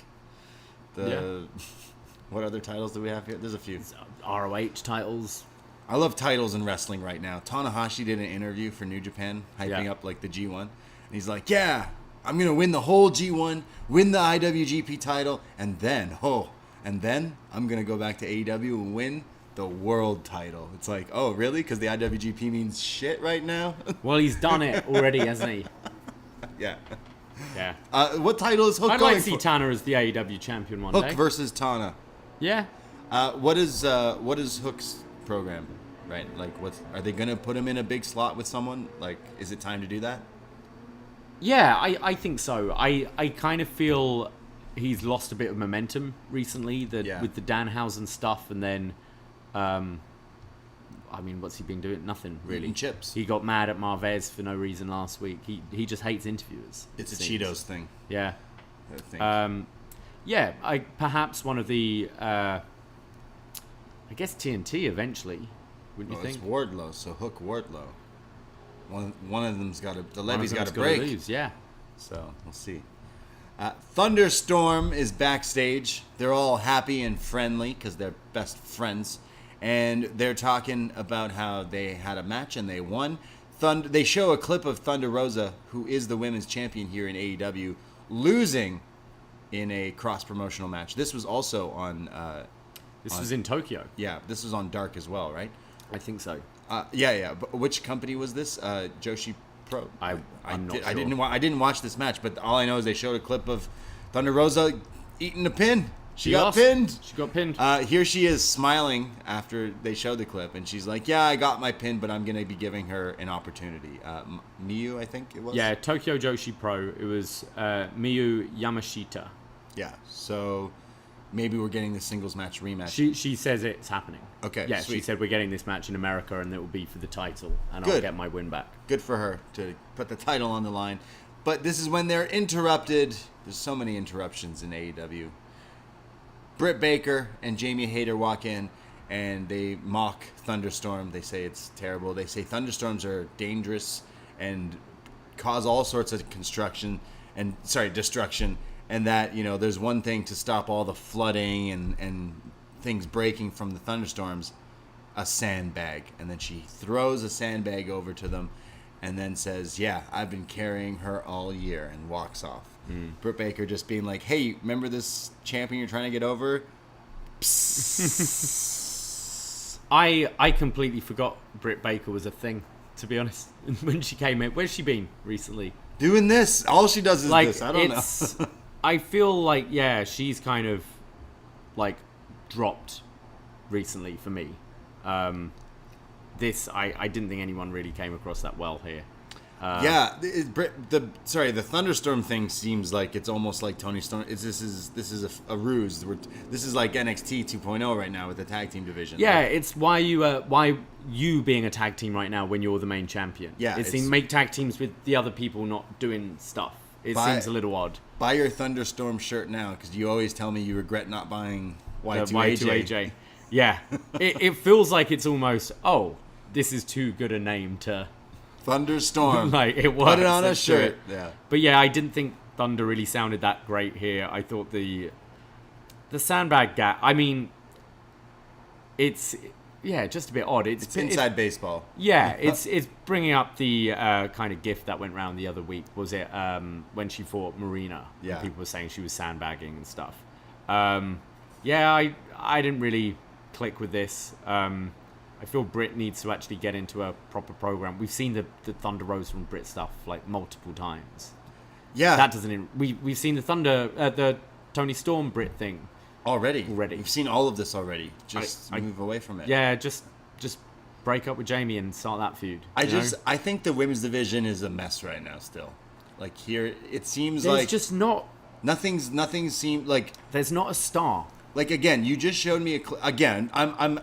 What other titles do we have here? There's a few. ROH titles. I love titles in wrestling right now. Tanahashi did an interview for New Japan, hyping up like the G1, and he's like, "Yeah, I'm gonna win the whole G1, win the IWGP title, and then I'm gonna go back to AEW and win the world title." It's like, oh, really? Because the IWGP means shit right now. Well, he's done it already, hasn't he? Yeah. Yeah. What title is Hook I'd going like to see for? Tanner as the AEW champion one day. Hook versus Tana. Yeah. What is Hook's program? Right, like, are they gonna put him in a big slot with someone? Like, is it time to do that? Yeah, I think so. I kind of feel he's lost a bit of momentum recently with the Danhausen stuff, and then, I mean, what's he been doing? Nothing really. Eating chips. He got mad at Marvez for no reason last week. He just hates interviewers. It's a Cheetos thing. Yeah. I think. Yeah, perhaps one of the, I guess TNT eventually, wouldn't you think? It's Wardlow, so Hook Wardlow. One of them's got to, the One of levy's got them's to break. gotta lose, yeah. So we'll see. Thunderstorm is backstage. They're all happy and friendly because they're best friends, and they're talking about how they had a match and they won. They show a clip of Thunder Rosa, who is the women's champion here in AEW, losing in a cross-promotional match. This was also on... This was in Tokyo. Yeah, this was on Dark as well, right? I think so. Yeah. But which company was this? Joshi Pro. I'm not sure. I didn't watch this match, but all I know is they showed a clip of Thunder Rosa eating a pin. She got pinned. She got pinned. Here she is smiling after they showed the clip, and she's like, "Yeah, I got my pin, but I'm gonna be giving her an opportunity." Miyu, I think it was. Yeah, Tokyo Joshi Pro. It was Miyu Yamashita. Yeah. So maybe we're getting the singles match rematch. She says it's happening. Okay. Yeah, sweet. she said we're getting this match in America, and it will be for the title, and Good. I'll get my win back. Good for her to put the title on the line. But this is when they're interrupted. There's so many interruptions in AEW. Britt Baker and Jamie Hayter walk in, and they mock Thunderstorm. They say it's terrible. They say thunderstorms are dangerous and cause all sorts of destruction, and that, you know, there's one thing to stop all the flooding and things breaking from the thunderstorms, a sandbag. And then she throws a sandbag over to them and then says, "Yeah, I've been carrying her all year," and walks off. Britt Baker just being like, "Hey, remember this champion you're trying to get over?" I completely forgot Britt Baker was a thing, to be honest. When she came in, where's she been recently? Doing this. All she does is Like, this. I don't know. I feel like, yeah, she's kind of like dropped recently for me. I didn't think anyone really came across that well here. The Thunderstorm thing seems like it's almost like Tony Storm. This is a ruse. This is like NXT 2.0 right now with the tag team division. Yeah, it's why you being a tag team right now when you're the main champion. Yeah, it's make tag teams with the other people not doing stuff. It seems a little odd. Buy your Thunderstorm shirt now, because you always tell me you regret not buying Y2AJ. Yeah, it feels like it's almost, this is too good a name to Thunderstorm. like, it works. Put it on a shirt. Yeah. But yeah, I didn't think Thunder really sounded that great here. I thought the sandbag gap, I mean, it's just a bit odd. It's inside baseball. Yeah, it's bringing up the kind of gif that went around the other week. Was it when she fought Marina? Yeah. People were saying she was sandbagging and stuff. I didn't really click with this. I feel Britt needs to actually get into a proper program. We've seen the Thunder Rosa and Britt stuff like multiple times. Yeah. That doesn't. We've seen the Tony Storm Britt thing already. We've seen all of this already. Just move away from it. Yeah, just break up with Jamie and start that feud. I think the women's division is a mess right now still. Like, here it seems there's like just not nothing seems like there's not a star. Like, again, you just showed me again. I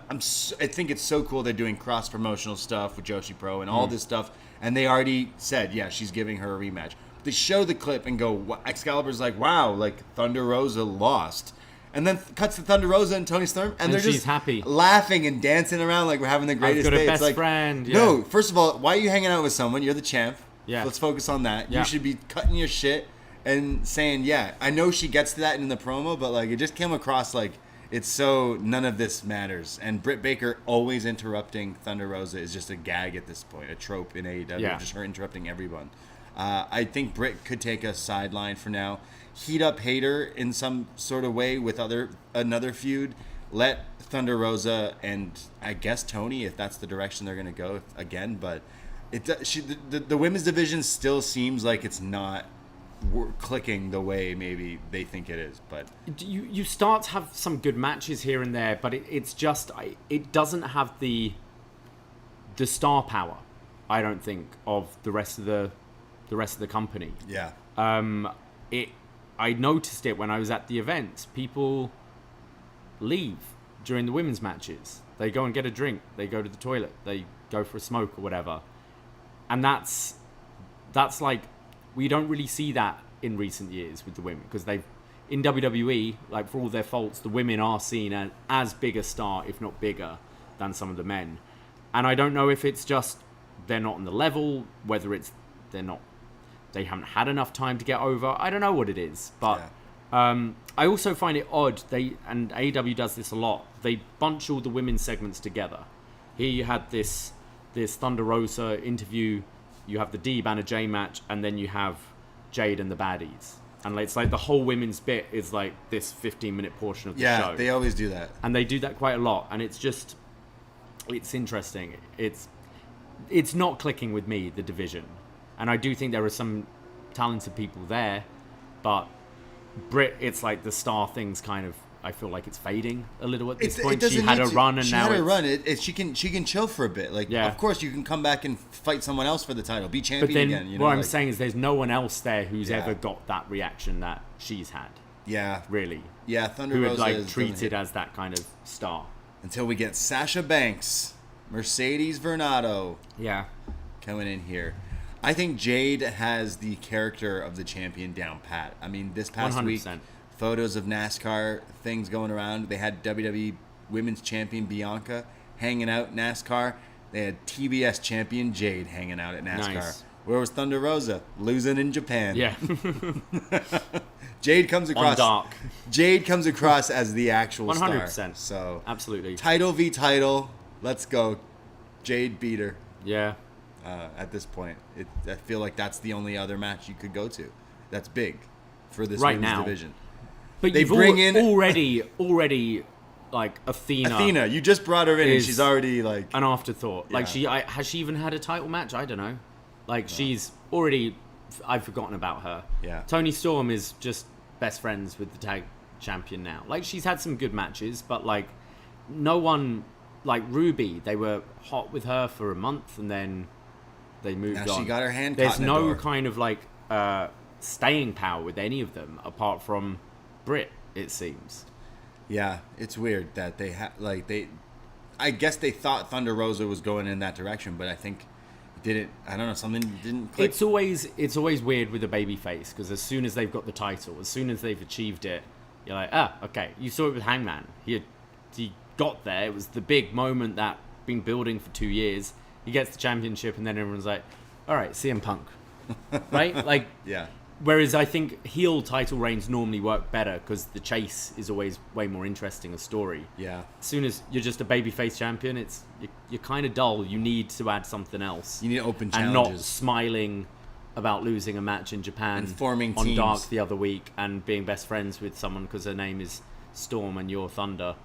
think it's so cool they're doing cross promotional stuff with Joshi Pro and all this stuff, and they already said, yeah, she's giving her a rematch. They show the clip and go, Excalibur's like, wow, like Thunder Rosa lost, and then cuts to Thunder Rosa and Toni Storm, and they're just happy, laughing and dancing around like we're having the greatest day. I've got a best like, friend. Yeah. No, first of all, why are you hanging out with someone? You're the champ. Yeah. Let's focus on that. Yeah. You should be cutting your shit and saying, yeah, I know she gets to that in the promo, but like it just came across like it's so none of this matters. And Britt Baker always interrupting Thunder Rosa is just a gag at this point, a trope in AEW, just her interrupting everyone. I think Britt could take a sideline for now, heat up Hayter in some sort of way with another feud, let Thunder Rosa and I guess Toni, if that's the direction they're going to go again, but the women's division still seems like it's not clicking the way maybe they think it is. But you start to have some good matches here and there, but it doesn't have the star power, I don't think, of the rest of the company. Yeah. I noticed it when I was at the events. People leave during the women's matches. They go and get a drink. They go to the toilet. They go for a smoke or whatever. And that's like, we don't really see that in recent years with the women, because in WWE, like, for all their faults, the women are seen as big a star, if not bigger, than some of the men. And I don't know if it's just they're not on the level, whether it's they haven't had enough time to get over. I don't know what it is, but I also find it odd. And AEW does this a lot. They bunch all the women's segments together. Here you had this Thunder Rosa interview. You have the Deeb and a J match, and then you have Jade and the baddies. And it's like the whole women's bit is like this 15-minute portion of the show. Yeah, they always do that. And they do that quite a lot, and it's interesting. It's not clicking with me, the division. And I do think there are some talented people there, but Britt, it's like the star thing's kind of, I feel like it's fading a little at this point. She had a run, and now she can chill for a bit. Like, of course, you can come back and fight someone else for the title, be champion but then, again. You know, what I'm saying is, there's no one else there who's ever got that reaction that she's had. Yeah, really. Yeah, Thunder who Rosa like treated as that kind of star until we get Sasha Banks, Mercedes Vernado. Yeah, coming in here. I think Jade has the character of the champion down pat. I mean, this past 100%. week, photos of NASCAR things going around. They had WWE Women's Champion Bianca hanging out NASCAR. They had TBS Champion Jade hanging out at NASCAR. Nice. Where was Thunder Rosa? Losing in Japan. Yeah. Jade comes across. On dark. Jade comes across as the actual 100%. star. So absolutely. Title v title. Let's go. Jade beat her. Yeah. At this point, I feel like that's the only other match you could go to. That's big for this right women's now. Division. But they you've bring in already like Athena. You just brought her in, and she's already like an afterthought. Yeah. Like has she even had a title match? I don't know. Like she's already. I've forgotten about her. Yeah. Toni Storm is just best friends with the tag champion now. Like, she's had some good matches, but like no one, like Ruby, they were hot with her for a month and then they moved now on. She got her hand There's caught in the no door. kind of like staying power with any of them apart from Britt, it seems. Yeah, it's weird that they I guess they thought Thunder Rosa was going in that direction, but I think it didn't. I don't know, something didn't click. It's always weird with a babyface, because as soon as they've got the title, as soon as they've achieved it, you're like, okay. You saw it with Hangman. He got there. It was the big moment that been building for 2 years. He gets the championship, and then everyone's like, all right, CM Punk, right? Like, yeah. Whereas I think heel title reigns normally work better because the chase is always way more interesting a story. Yeah. As soon as you're just a babyface champion, you're kind of dull. You need to add something else. You need open and challenges. not smiling about losing a match in Japan and forming on teams. Dark the other week and being best friends with someone because her name is Storm and you're Thunder.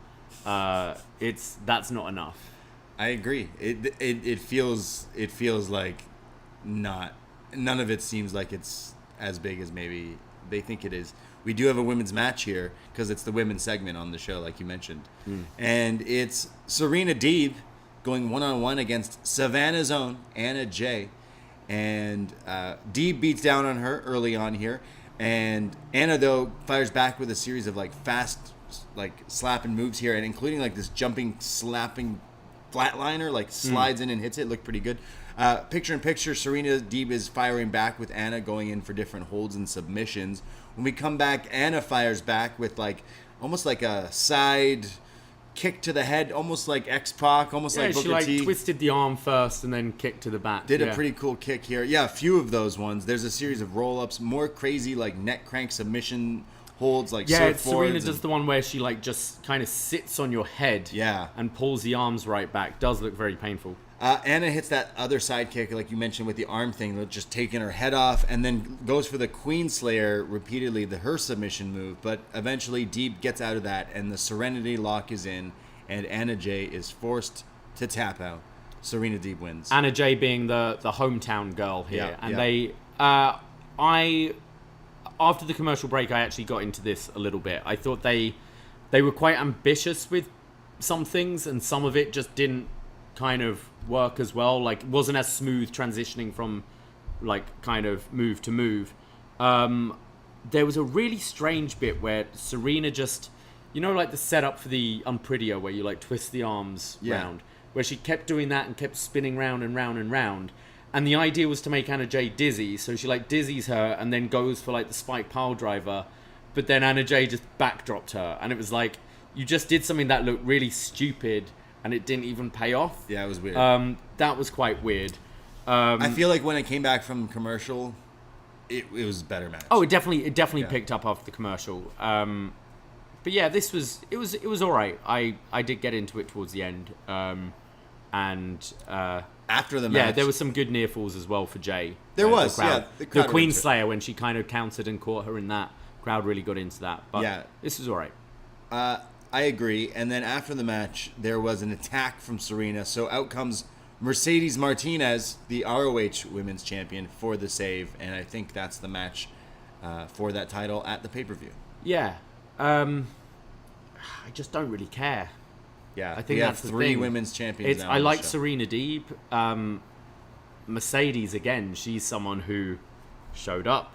That's not enough. I agree. It feels like none of it seems like it's as big as maybe they think it is. We do have a women's match here because it's the women's segment on the show, like you mentioned. And it's Serena Deeb going one-on-one against Savannah's own Anna Jay. And Deeb beats down on her early on here. And Anna, though, fires back with a series of like fast like slapping moves here, and including like this jumping, slapping flatliner, like slides in and hits it. Looked pretty good. Picture in picture, Serena Deeb is firing back with Anna, going in for different holds and submissions. When we come back, Anna fires back with like almost like a side kick to the head, almost like X-Pac, almost like Booker T. T. She twisted the arm first and then kicked to the back. Did a pretty cool kick here. Yeah, a few of those ones. There's a series of roll-ups, more crazy like neck crank submission holds, like surf Serena forwards does the one where she like just kind of sits on your head, and pulls the arms right back. Does look very painful. Anna hits that other side kick, like you mentioned with the arm thing, just taking her head off, and then goes for the Queen Slayer repeatedly, her submission move. But eventually, Deeb gets out of that, and the Serenity Lock is in, and Anna Jay is forced to tap out. Serena Deeb wins. Anna Jay being the hometown girl here, they, after the commercial break, I actually got into this a little bit. I thought they were quite ambitious with some things, and some of it just didn't kind of work as well. Like, it wasn't as smooth transitioning from like kind of move to move. There was a really strange bit where Serena just, you know, like the setup for the Unprettier where you like twist the arms round, where she kept doing that and kept spinning round and round and round. And the idea was to make Anna Jay dizzy, so she like dizzies her and then goes for like the spike pile driver, but then Anna Jay just backdropped her, and it was like, you just did something that looked really stupid and it didn't even pay off. Yeah, it was weird. That was quite weird. I feel like when it came back from commercial, it was a better match. Oh, it definitely picked up after the commercial. But yeah, it was all right. I did get into it towards the end, and after the match, there was some good near falls as well for Jay. There was, the Queen Slayer when she kind of countered and caught her in that. Crowd really got into that. But this was all right. I agree. And then after the match, there was an attack from Serena. So out comes Mercedes Martinez, the ROH Women's Champion, for the save. And I think that's the match for that title at the pay-per-view. Yeah. I just don't really care. Yeah, I think we that's have the 3 thing. women's champions now. I like Serena Deeb. Mercedes, again, she's someone who showed up,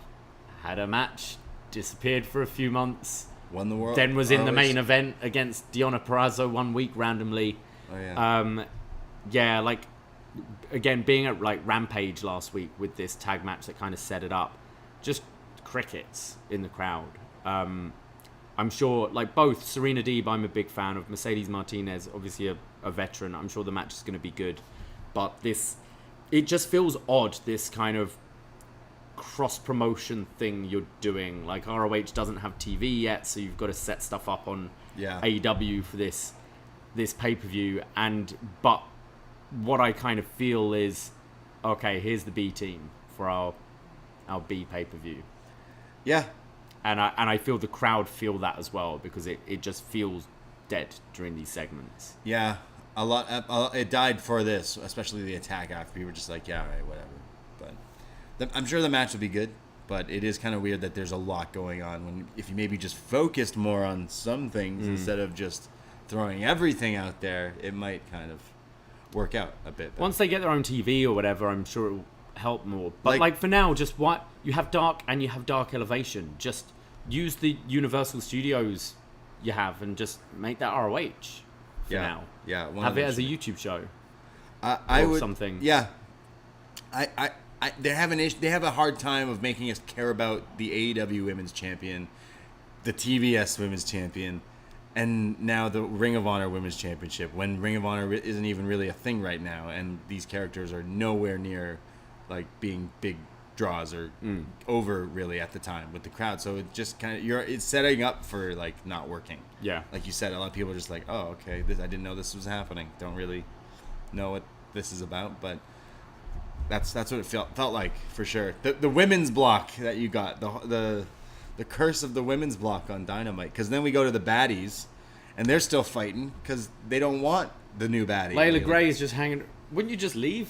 had a match, disappeared for a few months, won the world, then was in the main event against Deonna Purrazzo 1 week randomly. Oh yeah. Like, again, being at like Rampage last week with this tag match that kind of set it up, just crickets in the crowd. I'm sure, like, both Serena Deeb, I'm a big fan of. Mercedes Martinez, obviously a veteran. I'm sure the match is going to be good. But it just feels odd, this kind of cross-promotion thing you're doing. Like, ROH doesn't have TV yet, so you've got to set stuff up on AEW for this pay-per-view. But what I kind of feel is, okay, here's the B team for our B pay-per-view. Yeah. And I feel the crowd feel that as well, because it just feels dead during these segments. Yeah, a lot. It died for this, especially the attack after. People were just like, yeah, all right, whatever. But I'm sure the match will be good. But it is kind of weird that there's a lot going on. If you maybe just focused more on some things instead of just throwing everything out there, it might kind of work out a bit better. Once they get their own TV or whatever, I'm sure it will help more. But like for now, just what you have Dark and you have Dark Elevation. Just use the Universal Studios you have and just make that ROH for now. Yeah, have it as a YouTube show. I would something. Yeah, they have a hard time of making us care about the AEW Women's Champion, the TBS Women's Champion, and now the Ring of Honor Women's Championship. When Ring of Honor isn't even really a thing right now, and these characters are nowhere near like being big draws or over really at the time with the crowd. So it just kind of it's setting up for like not working. Yeah, like you said, a lot of people are just like, oh, okay, I didn't know this was happening. Don't really know what this is about, but that's what it felt like for sure. The women's block that you got, the curse of the women's block on Dynamite, because then we go to the baddies, and they're still fighting because they don't want the new baddie. Layla Gray is just hanging. Wouldn't you just leave?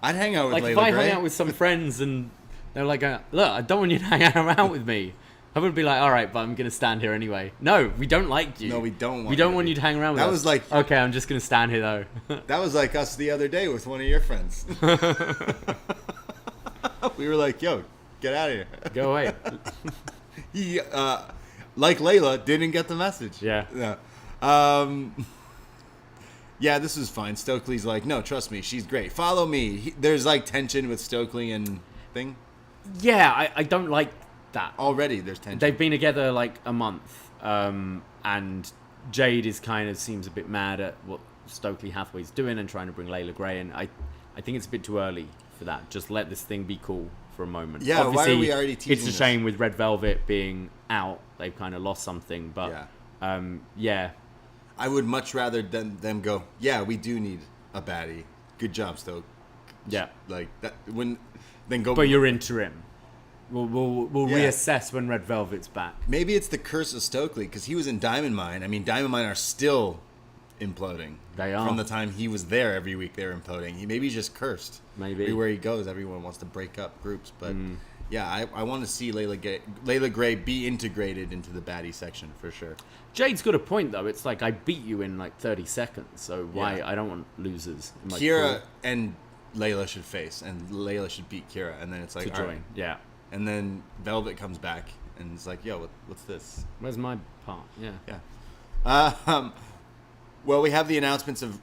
I'd hang out with like Layla if I Gray. hung out with some friends and they're like, look, I don't want you to hang out with me. I would be like, all right, but I'm going to stand here anyway. No, we don't like you. No, we don't want We don't want you to hang around with us. That was like... Okay, I'm just going to stand here, though. That was like us the other day with one of your friends. We were like, yo, get out of here. Go away. like Layla, didn't get the message. Yeah. Yeah, this is fine. Stokely's like, no, trust me, she's great. Follow me. There's like tension with Stokely and thing. Yeah, I don't like that. Already there's tension. They've been together like a month, and Jade is kind of seems a bit mad at what Stokely Hathaway's doing and trying to bring Layla Gray in. I think it's a bit too early for that. Just let this thing be cool for a moment. Yeah, obviously, why are we already teasing it's a this? shame with Red Velvet being out. They've kind of lost something, but yeah. I would much rather than them go, yeah, we do need a baddie. Good job, Stoke. Yeah. Like that then go. But you're interim. We'll Yeah. reassess when Red Velvet's back. Maybe it's the curse of Stokely because he was in Diamond Mine. I mean, Diamond Mine are still imploding. They are. From the time he was there every week, they're imploding. He's just cursed. Maybe. Everywhere he goes, everyone wants to break up groups. But yeah, I want to see Layla Gray be integrated into the baddie section for sure. Jade's got a point though. It's like I beat you in like 30 seconds, so why? Yeah. I don't want losers. In my Kira crew and Layla should face, and Layla should beat Kira, and then it's like to all join. right. Yeah. And then Velvet comes back, and it's like, yo, what's this? Where's my part? Yeah. Yeah. Well, we have the announcements of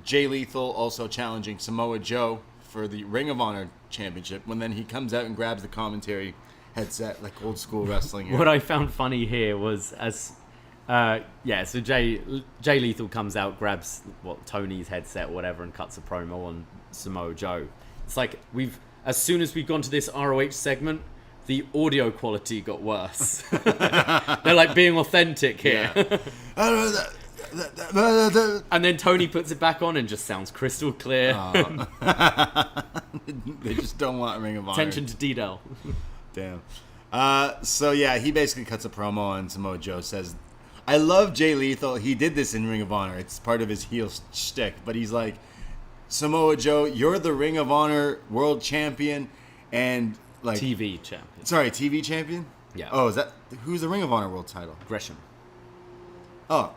Jay Lethal also challenging Samoa Joe for the Ring of Honor Championship. When then he comes out and grabs the commentary headset, like old school wrestling. What I found funny here was so Jay Lethal comes out, grabs Tony's headset or whatever, and cuts a promo on Samoa Joe. It's like as soon as we've gone to this ROH segment, the audio quality got worse. They're like being authentic here. Yeah. And then Tony puts it back on and just sounds crystal clear. They just don't want Ring of Honor. Attention to detail. Damn. So yeah, he basically cuts a promo and Samoa Joe says, I love Jay Lethal. He did this in Ring of Honor. It's part of his heel shtick. But he's like, Samoa Joe, you're the Ring of Honor world champion and like TV champion. Sorry, TV champion? Yeah. Oh, who's the Ring of Honor world title? Gresham. Oh.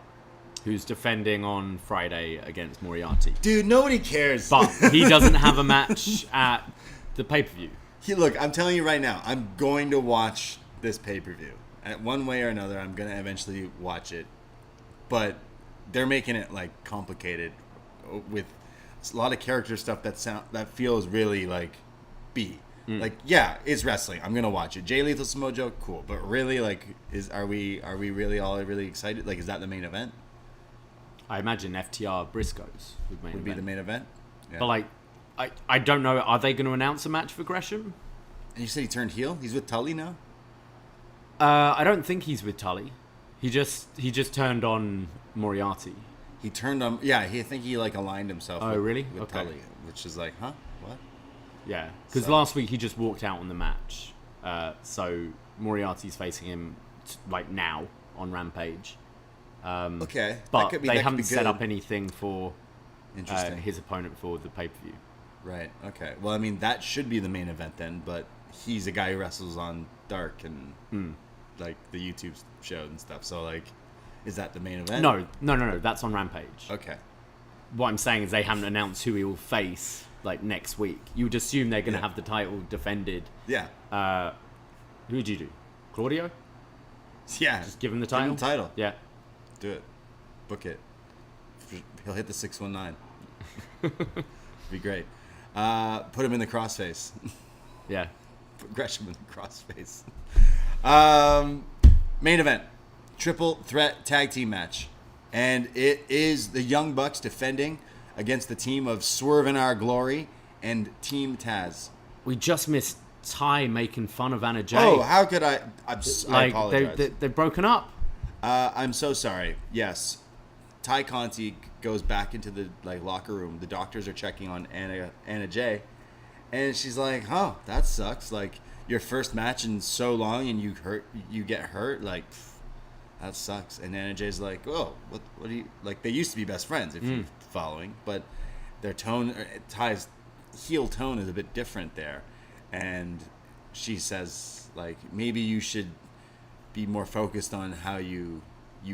Who's defending on Friday against Moriarty. Dude, nobody cares. But he doesn't have a match at the pay-per-view. Look, I'm telling you right now, I'm going to watch this pay-per-view. And one way or another, I'm going to eventually watch it. But they're making it like complicated with a lot of character stuff that feels really like B. Like, yeah, it's wrestling. I'm gonna watch it. Jay Lethal Samoa Joe, cool. But really, like, are we really all really excited? Like, is that the main event? I imagine FTR Briscoes would Be the main event. Yeah. But like, I don't know. Are they going to announce a match for Gresham? And you said he turned heel. He's with Tully now. I don't think he's with Tully. He just turned on Moriarty. He turned on. Yeah, I think he like aligned himself. Oh, really? With Okay. Tully, which is like, huh? What? Yeah, because last week he just walked out on the match. So Moriarty's facing him like now on Rampage. Okay, But that they could haven't be set good. up anything for Interesting. his opponent for the pay-per-view. Right. Okay. Well, I mean, that should be the main event then. But he's a guy who wrestles on Dark and like the YouTube show and stuff. So like, is that the main event? No. That's on Rampage. Okay. What I'm saying is they haven't announced who he will face like next week. You would assume they're going to have the title defended. Yeah. Who would you do? Claudio? Yeah. Just give him the Give him title? the title. Yeah. Do it. Book it. He'll hit the 619. Be great. Put him in the crossface. Yeah. Put Gresham in the crossface. Main event. Triple threat tag team match. And it is the Young Bucks defending against the team of Swerve in Our Glory and Team Taz. We just missed Ty making fun of Anna Jay. Oh, how could I? I apologize. They've broken up. I'm so sorry. Yes. Ty Conti goes back into the locker room. The doctors are checking on Anna Jay. And she's like, oh, that sucks. Like, your first match in so long and you get hurt. Like, that sucks. And Anna Jay's like, oh, what do you... Like, they used to be best friends, if you're following. But their tone... Ty's heel tone is a bit different there. And she says, like, maybe you should be more focused on how you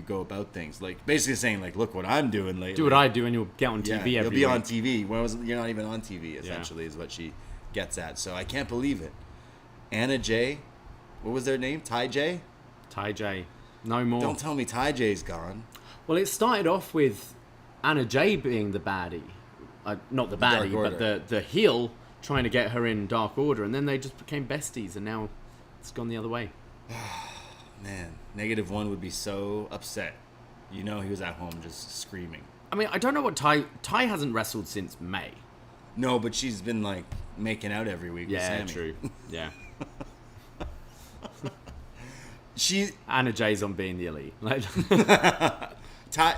go about things. Like, basically saying, like, look what I'm doing lately. Do what I do and you'll get on TV every you'll week. be on TV. You're not even on TV, essentially, is what she gets at. So I can't believe it. Anna Jay, what was their name? Ty J? Ty J. No more. Don't tell me Ty J's gone. Well, it started off with Anna Jay being the baddie. Not the baddie, but the heel trying to get her in Dark Order. And then they just became besties, and now it's gone the other way. Man, -1 would be so upset. You know he was at home just screaming. I mean, I don't know what Ty hasn't wrestled since May. No, but she's been, like, making out every week with Sammy. Yeah, true. Yeah. Anna Jay's on Being the Elite. Ty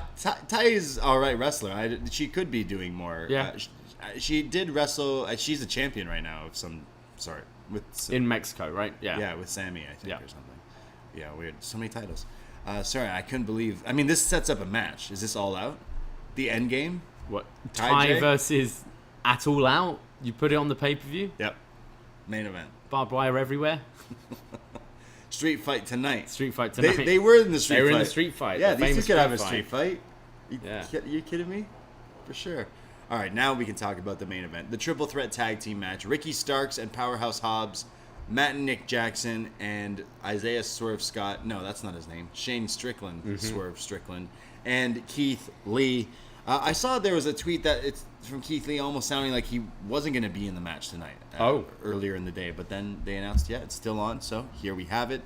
is all right wrestler. She could be doing more. Yeah. She did wrestle. She's a champion right now of in Mexico, right? Yeah. Yeah, with Sammy, I think, or something. Yeah, weird. So many titles. Sorry, I couldn't believe. I mean, this sets up a match. Is this All Out? The end game? What? Ty versus At All Out? You put it on the pay-per-view? Yep. Main event. Barbed wire everywhere? Street fight tonight. They were in the street fight. They were in the street fight. Yeah, the these two could have a street fight. Yeah. You kidding me? For sure. All right, now we can talk about the main event. The triple threat tag team match. Ricky Starks and Powerhouse Hobbs, Matt and Nick Jackson, and Isaiah Swerve Scott. No, that's not his name. Shane Strickland, Swerve Strickland, and Keith Lee. I saw there was a tweet that it's from Keith Lee almost sounding like he wasn't going to be in the match tonight. Earlier in the day, but then they announced, it's still on. So here we have it.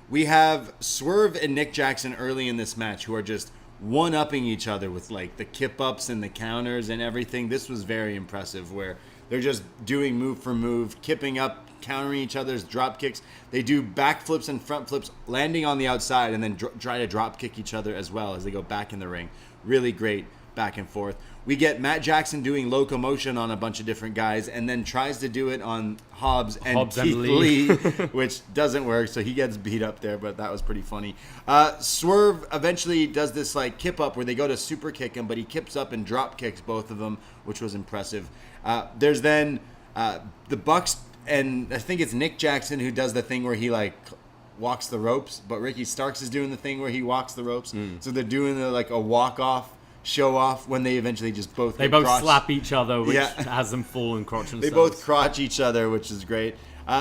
We have Swerve and Nick Jackson early in this match who are just one-upping each other with like the kip-ups and the counters and everything. This was very impressive where they're just doing move for move, kipping up, countering each other's drop kicks. They do back flips and front flips, landing on the outside and then try to drop kick each other as well as they go back in the ring. Really great back and forth. We get Matt Jackson doing locomotion on a bunch of different guys and then tries to do it on Hobbs and Keith Lee, which doesn't work, so he gets beat up there, but that was pretty funny. Swerve eventually does this like kip up where they go to super kick him, but he kips up and drop kicks both of them, which was impressive. There's then the Bucks, and I think it's Nick Jackson who does the thing where he like walks the ropes, but Ricky Starks is doing the thing where he walks the ropes. So they're doing like a walk-off, show off when they eventually just both slap each other, which has them fall and crotch themselves. They both crotch each other, which is great.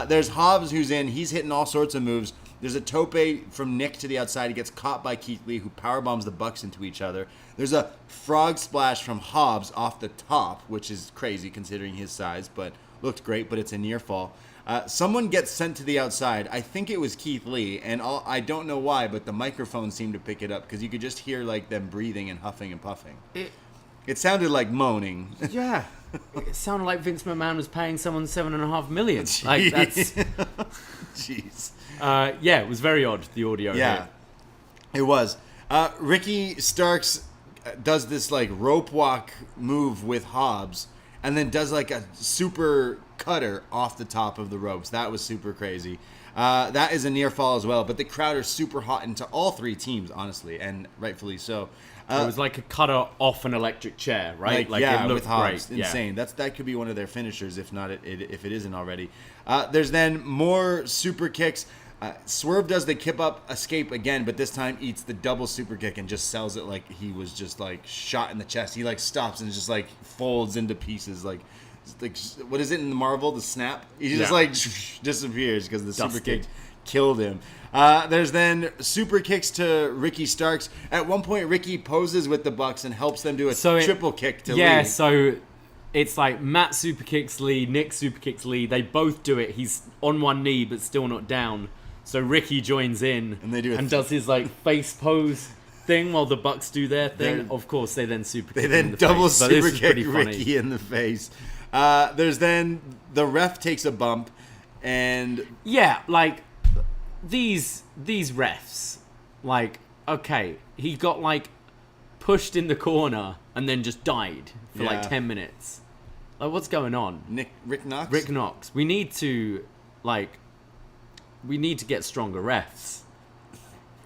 There's Hobbs who's in. He's hitting all sorts of moves. There's a tope from Nick to the outside. He gets caught by Keith Lee, who powerbombs the Bucks into each other. There's a frog splash from Hobbs off the top, which is crazy considering his size, but looked great, but it's a near fall. Someone gets sent to the outside. I think it was Keith Lee, and I don't know why, but the microphone seemed to pick it up because you could just hear like them breathing and huffing and puffing. It sounded like moaning. Yeah, it sounded like Vince McMahon was paying someone $7.5 million. Like that's. Jeez. It was very odd. The audio. Yeah, it was. Ricky Starks does this like rope walk move with Hobbs, and then does like a super cutter off the top of the ropes. That was super crazy. That is a near fall as well, but the crowd are super hot into all three teams, honestly, and rightfully so. It was like a cutter off an electric chair, right? Like it looked with Hobbs. great. Insane. Yeah. That could be one of their finishers, if not if it isn't already. There's then more super kicks. Swerve does the kip up escape again, but this time eats the double super kick and just sells it like he was just like shot in the chest. He like stops and just like folds into pieces like what is it in the Marvel? The snap? He just like disappears because the super kick killed him. There's then super kicks to Ricky Starks. At one point, Ricky poses with the Bucks and helps them do a triple kick to Lee. Yeah, so it's like Matt super kicks Lee, Nick super kicks Lee. They both do it. He's on one knee but still not down. So Ricky joins in and they do does his like face pose thing while the Bucks do their thing. Of course, they then super kick. They then double super kick Ricky in the face. There's then the ref takes a bump, and like these refs, like okay, he got like pushed in the corner and then just died for like 10 minutes. Like what's going on? Rick Knox. Rick Knox. We need to get stronger refs.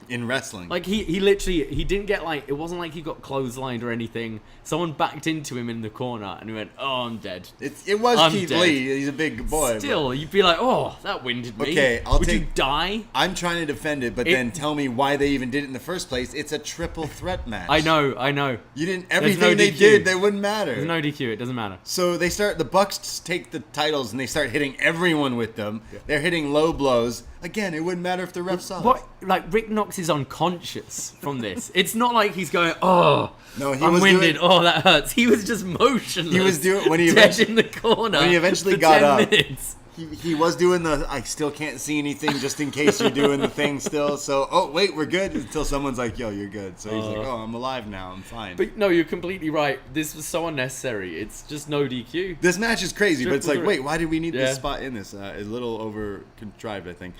In wrestling. Like, he literally, he didn't get, like, it wasn't like he got clotheslined or anything. Someone backed into him in the corner, and he went, oh, I'm dead. It was Keith Lee. He's a big boy. Still, you'd be like, oh, that winded me. Okay, Would you die? I'm trying to defend it, but then tell me why they even did it in the first place. It's a triple threat match. I know. You didn't, everything they did, they wouldn't matter. There's no DQ, it doesn't matter. So the Bucks take the titles, and they start hitting everyone with them. Yeah. They're hitting low blows. Again, it wouldn't matter if the ref saw it. What? Like, Rick Knox is unconscious from this. It's not like he's going, oh, No, he I'm was winded. doing- Oh, that hurts. He was just motionless. He was doing when he dead eventually, in the corner. when he eventually for got 10 up. minutes. He was doing the I still can't see anything just in case you're doing the thing still. So, oh, wait, we're good until someone's like, yo, you're good. So he's like, oh, I'm alive now. I'm fine. But no, you're completely right. This was so unnecessary. It's just no DQ. This match is crazy, but it's like, Triple wait, why did we need this spot in this? A little over contrived, I think.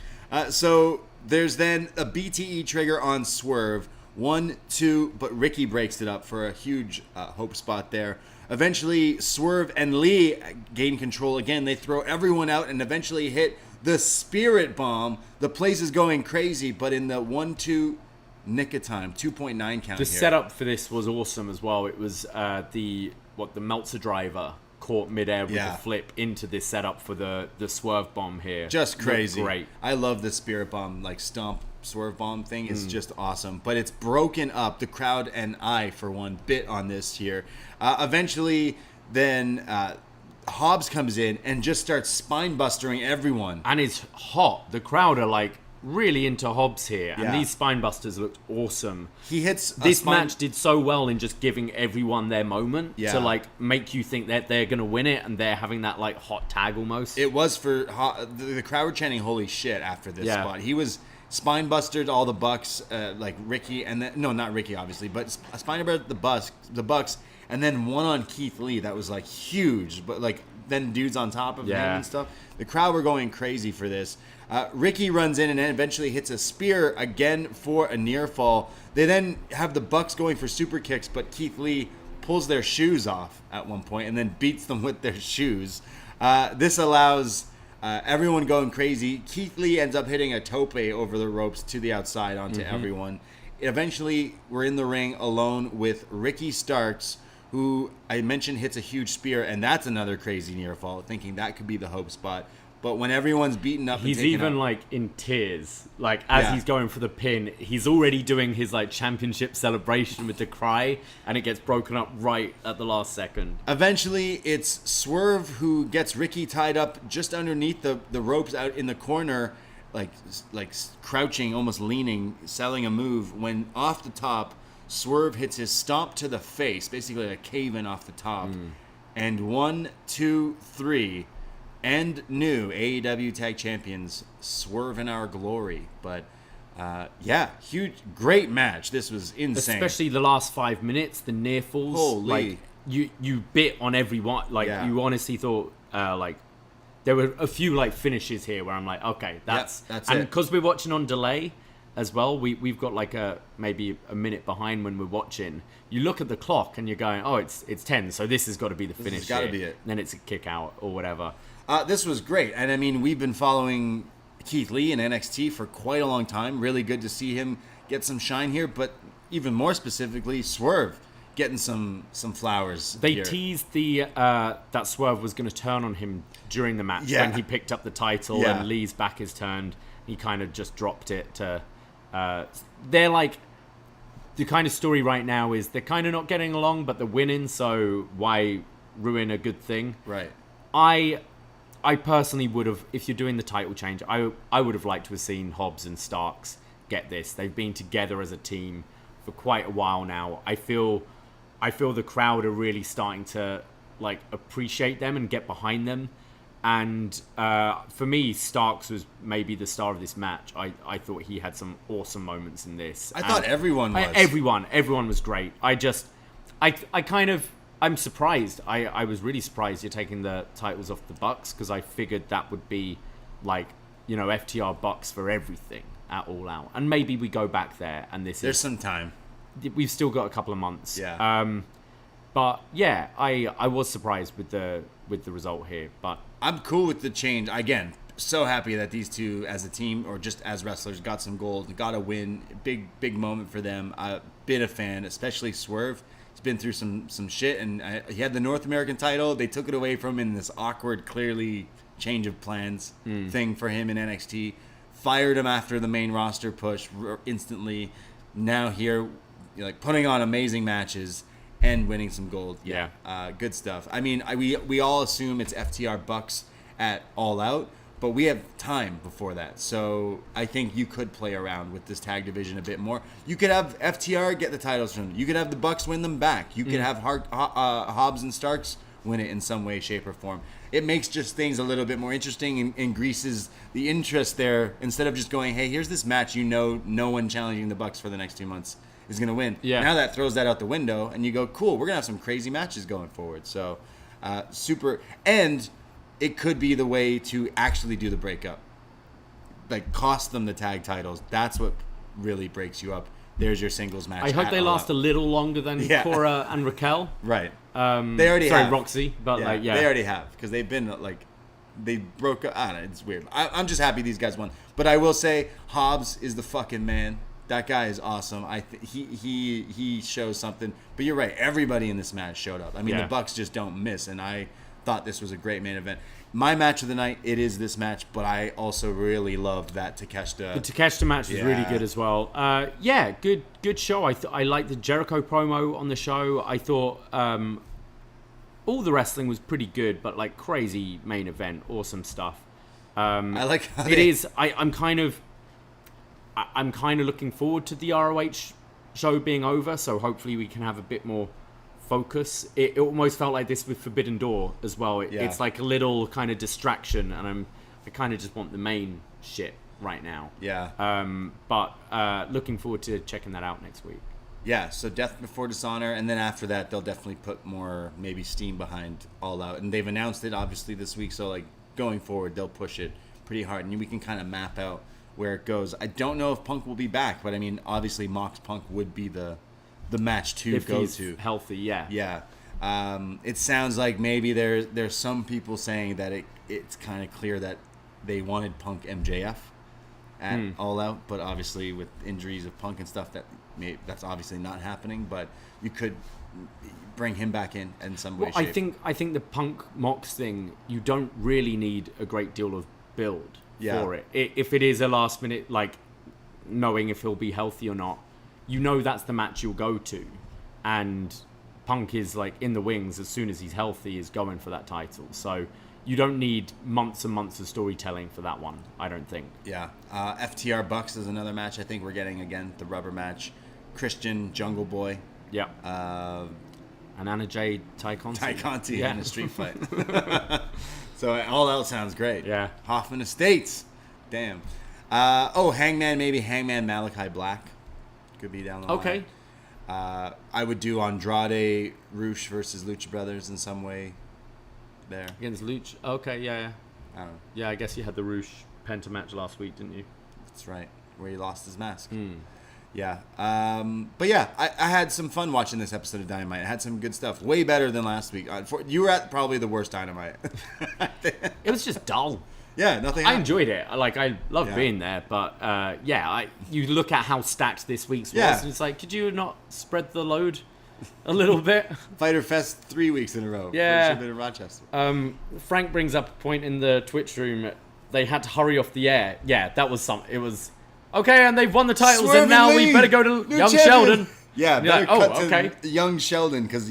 So there's then a BTE trigger on Swerve. 1, 2, but Ricky breaks it up for a huge hope spot there. Eventually, Swerve and Lee gain control again. They throw everyone out and eventually hit the Spirit Bomb. The place is going crazy, but in the 1-2 nick of time, 2.9 count The here. setup for this was awesome as well. It was the Meltzer driver caught midair with the flip into this setup for the Swerve Bomb here. Just crazy. Looked great. I love the Spirit Bomb, like stomp Swerve Bomb thing. It's just awesome. But it's broken up. The crowd and I, for one, bit on this here. Eventually, then Hobbs comes in and just starts spine bustering everyone. And it's hot. The crowd are like really into Hobbs here. And Yeah. these spine busters looked awesome. He hits This match did so well in just giving everyone their moment Yeah. to like make you think that they're gonna win it, and they're having that like hot tag almost. It was for the crowd were chanting "Holy shit" after this Yeah. spot. He was spine bustered all the Bucks, like Ricky, and then no, not Ricky obviously, but spine bustered the Bucks, and then one on Keith Lee that was like huge, but like then dudes on top of him and stuff. The crowd were going crazy for this. Ricky runs in and then eventually hits a spear again for a near fall. They then have the Bucks going for super kicks, but Keith Lee pulls their shoes off at one point and then beats them with their shoes. This allows everyone going crazy. Keith Lee ends up hitting a tope over the ropes to the outside onto everyone. Eventually, we're in the ring alone with Ricky Starks, who I mentioned hits a huge spear, and that's another crazy near fall, thinking that could be the hope spot. But when everyone's beaten up, He's and taken even out, like in tears, like as he's going for the pin. He's already doing his like championship celebration with the cry, and it gets broken up right at the last second. eventually it's Swerve who gets Ricky tied up just underneath the ropes out in the corner, like crouching, almost leaning, selling a move. When off the top, Swerve hits his stomp to the face, basically a cave-in off the top. And 1, 2, 3, and new AEW Tag Champions, Swerve in our glory. But huge, great match. This was insane. Especially the last 5 minutes, the near falls. Holy. Like you bit on everyone. Like you honestly thought like there were a few like finishes here where I'm like, okay, that's it. And because we're watching on delay as well, we've got like maybe a minute behind when we're watching. You look at the clock and you're going, oh, it's 10, so this has got to be the finish. has gotta here. be it. And then it's a kick out or whatever. This was great. And I mean, we've been following Keith Lee in NXT for quite a long time. Really good to see him get some shine here. But even more specifically, Swerve getting some flowers. They here. teased the that Swerve was going to turn on him during the match when he picked up the title and Lee's back is turned. He kind of just dropped it to... they're like... The kind of story right now is they're kind of not getting along, but they're winning, so why ruin a good thing? Right. I personally would have, if you're doing the title change, I would have liked to have seen Hobbs and Starks get this. They've been together as a team for quite a while now. I feel the crowd are really starting to like appreciate them and get behind them. And for me, Starks was maybe the star of this match. I thought he had some awesome moments in this. I thought everyone was. Everyone was great. I'm surprised. I was really surprised you're taking the titles off the Bucks, because I figured that would be like, you know, FTR Bucks for everything at All Out. And maybe we go back there and There's some time. We've still got a couple of months. Yeah. But yeah, I was surprised with the result here. But I'm cool with the change. Again, so happy that these two as a team or just as wrestlers got some gold, got a win. Big moment for them. I've been a fan, especially Swerve. He's been through some shit, and he had the North American title. They took it away from him in this awkward, clearly change of plans thing for him in NXT. Fired him after the main roster push instantly. Now here, like putting on amazing matches and winning some gold. Yeah. Good stuff. I mean, we all assume it's FTR Bucks at All Out, But we have time before that. So I think you could play around with this tag division a bit more. You could have FTR get the titles from them. You could have the Bucks win them back. You could have Hobbs and Starks win it in some way, shape, or form. It makes just things a little bit more interesting and greases the interest there, instead of just going, hey, here's this match, no one challenging the Bucks for the next 2 months is going to win. Yeah. Now that throws that out the window, and you go, cool, we're going to have some crazy matches going forward. So super. And it could be the way to actually do the breakup. Like, cost them the tag titles. That's what really breaks you up. There's your singles match. I hope they last a little longer than Cora and Raquel. Right. They already have. Roxy. But They already have, because they've been, like, they broke up. I don't know, it's weird. I'm just happy these guys won. But I will say, Hobbs is the fucking man. That guy is awesome. He shows something. But you're right. Everybody in this match showed up. I mean, the Bucks just don't miss. And I thought this was a great main event. My match of the night, it is this match, but I also really loved that Takeshita. The Takeshita match was really good as well. Good show. I liked the Jericho promo on the show. I thought all the wrestling was pretty good, but like crazy main event, awesome stuff. I like how I'm kind of looking forward to the ROH show being over, so hopefully we can have a bit more focus. It almost felt like this with Forbidden Door as well. It's like a little kind of distraction, and I kind of just want the main shit right now. But looking forward to checking that out next week. So Death Before Dishonor, and then after that they'll definitely put more maybe steam behind All Out, and they've announced it obviously this week, so like going forward they'll push it pretty hard, and we can kind of map out where it goes. I don't know if Punk will be back, but I mean obviously Mox Punk would be the match to if go he's to. Healthy, It sounds like maybe there's some people saying that it's kind of clear that they wanted Punk MJF at All Out, but obviously with injuries of Punk and stuff, that's obviously not happening. But you could bring him back in some way. Shape. I think the Punk Mox thing, you don't really need a great deal of build for it. If it is a last minute, like knowing if he'll be healthy or not, you know that's the match you'll go to, and Punk is like in the wings as soon as he's healthy, is going for that title. So you don't need months and months of storytelling for that one, I don't think. FTR Bucks is another match I think we're getting, again, the rubber match. Christian, Jungle Boy. And Anna Jay, Ty Conti in a street fight. So All Out sounds great. Hoffman Estates. Damn. Hangman Malachi Black. Could be down the line. Okay. I would do Andrade Rush versus Lucha Brothers in some way there. Against Lucha. Okay, yeah. I don't know. Yeah, I guess you had the Rush Penta match last week, didn't you? That's right, where he lost his mask. Yeah. But yeah, I had some fun watching this episode of Dynamite. I had some good stuff. Way better than last week. You were at probably the worst Dynamite. It was just dull. Yeah, nothing happened. I enjoyed it. Like, I loved being there, but you look at how stacked this week's was, and it's like, could you not spread the load a little bit? Fyter Fest 3 weeks in a row. Yeah. Should have been in Rochester. Frank brings up a point in the Twitch room. They had to hurry off the air. Yeah, that was it was, okay, and they've won the titles, and now we better go to Young Sheldon. Yeah, better cut okay. to Young Sheldon, because,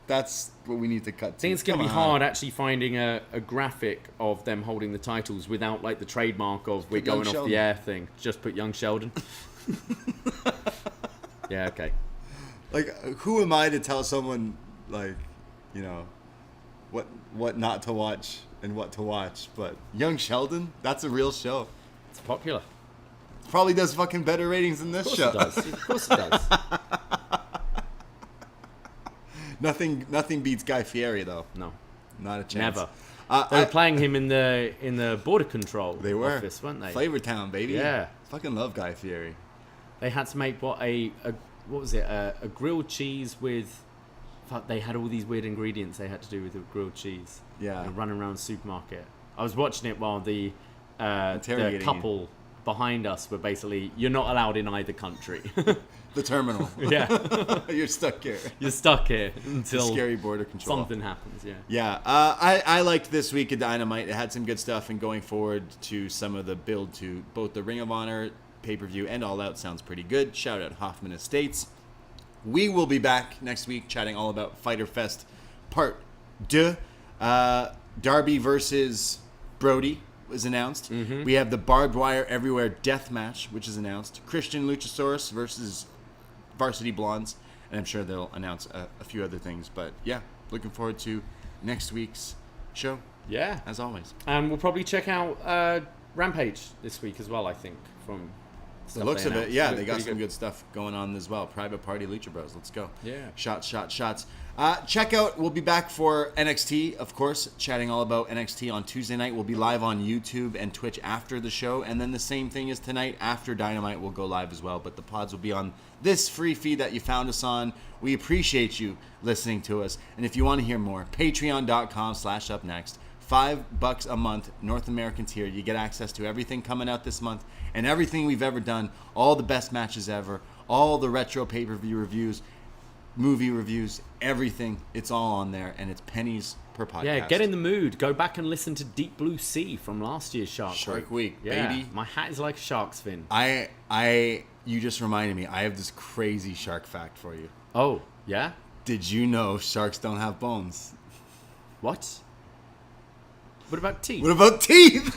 that's what we need to cut to. I think it's going to be hard actually finding a graphic of them holding the titles without like the trademark of we're going off the air thing. Just put Young Sheldon. Yeah, okay. Like, who am I to tell someone, like, what not to watch and what to watch? But Young Sheldon, that's a real show. It's popular. Probably does fucking better ratings than this show. Of course it does. Nothing beats Guy Fieri, though. No, not a chance. Never. They were playing him in the border control office, weren't they? Flavor Town, baby. Yeah. Fucking love Guy Fieri. They had to make what was it? A grilled cheese with. They had all these weird ingredients they had to do with the grilled cheese. Yeah. Running around the supermarket. I was watching it while the couple behind us were basically, you're not allowed in either country. The terminal. Yeah. You're stuck here. You're stuck here until scary border control. Something happens, yeah. Yeah. I liked this week of Dynamite. It had some good stuff, and going forward to some of the build to both the Ring of Honor pay-per-view and All Out sounds pretty good. Shout out Hoffman Estates. We will be back next week chatting all about Fyter Fest Part 2. Darby versus Brody. is announced. We have the Barbed Wire Everywhere Death Match, which is announced. Christian Luchasaurus versus Varsity Blondes. And I'm sure they'll announce a few other things. But yeah, looking forward to next week's show. Yeah. As always. And we'll probably check out Rampage this week as well, I think, from the looks of it. Yeah, they got some good stuff going on as well. Private Party Lucha Bros. Let's go. Yeah. Shots. Check out. We'll be back for NXT, of course, chatting all about NXT on Tuesday night. We'll be live on YouTube and Twitch after the show. And then the same thing as tonight. After Dynamite, we'll go live as well. But the pods will be on this free feed that you found us on. We appreciate you listening to us. And if you want to hear more, patreon.com/upnext. $5 a month, North American tier. You get access to everything coming out this month and everything we've ever done, all the best matches ever, all the retro pay-per-view reviews, movie reviews, everything. It's all on there, and it's pennies per podcast. Yeah, get in the mood. Go back and listen to Deep Blue Sea from last year's Shark Week, yeah, baby. My hat is like a shark's fin. You just reminded me. I have this crazy shark fact for you. Oh, yeah? Did you know sharks don't have bones? What? What about teeth? What about teeth?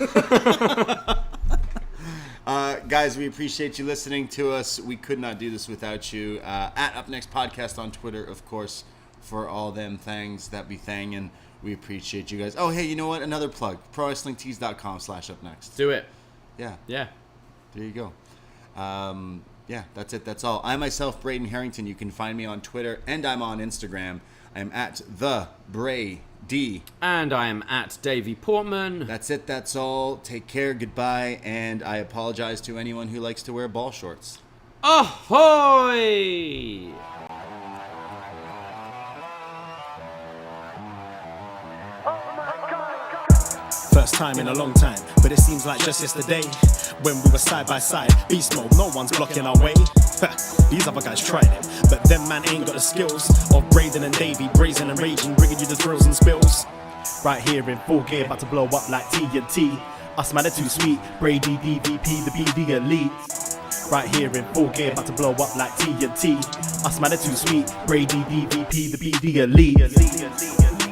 Guys, we appreciate you listening to us. We could not do this without you. At upNXT Podcast on Twitter, of course, for all them things that be thangin'. We appreciate you guys. Oh, hey, you know what? Another plug. ProWrestlingTees.com/upnext. Do it. Yeah. Yeah. There you go. Yeah, that's it. That's all. I myself, Braden Herrington. You can find me on Twitter, and I'm on Instagram. I'm at the Bray D. And I am at Davie Portman. That's it. That's all. Take care. Goodbye. And I apologize to anyone who likes to wear ball shorts. Ahoy! First time in a long time, but it seems like just yesterday when we were side by side. Beast mode, no one's blocking our way. These other guys tried it, but them man ain't got the skills of Braden and Davie, brazen and raging, bringing you the thrills and spills. Right here in full gear, about to blow up like TNT. Us man are too sweet, Brady, DVP, the BDElite. Right here in full gear, about to blow up like TNT. Us man are too sweet, Brady, DVP, the BDElite.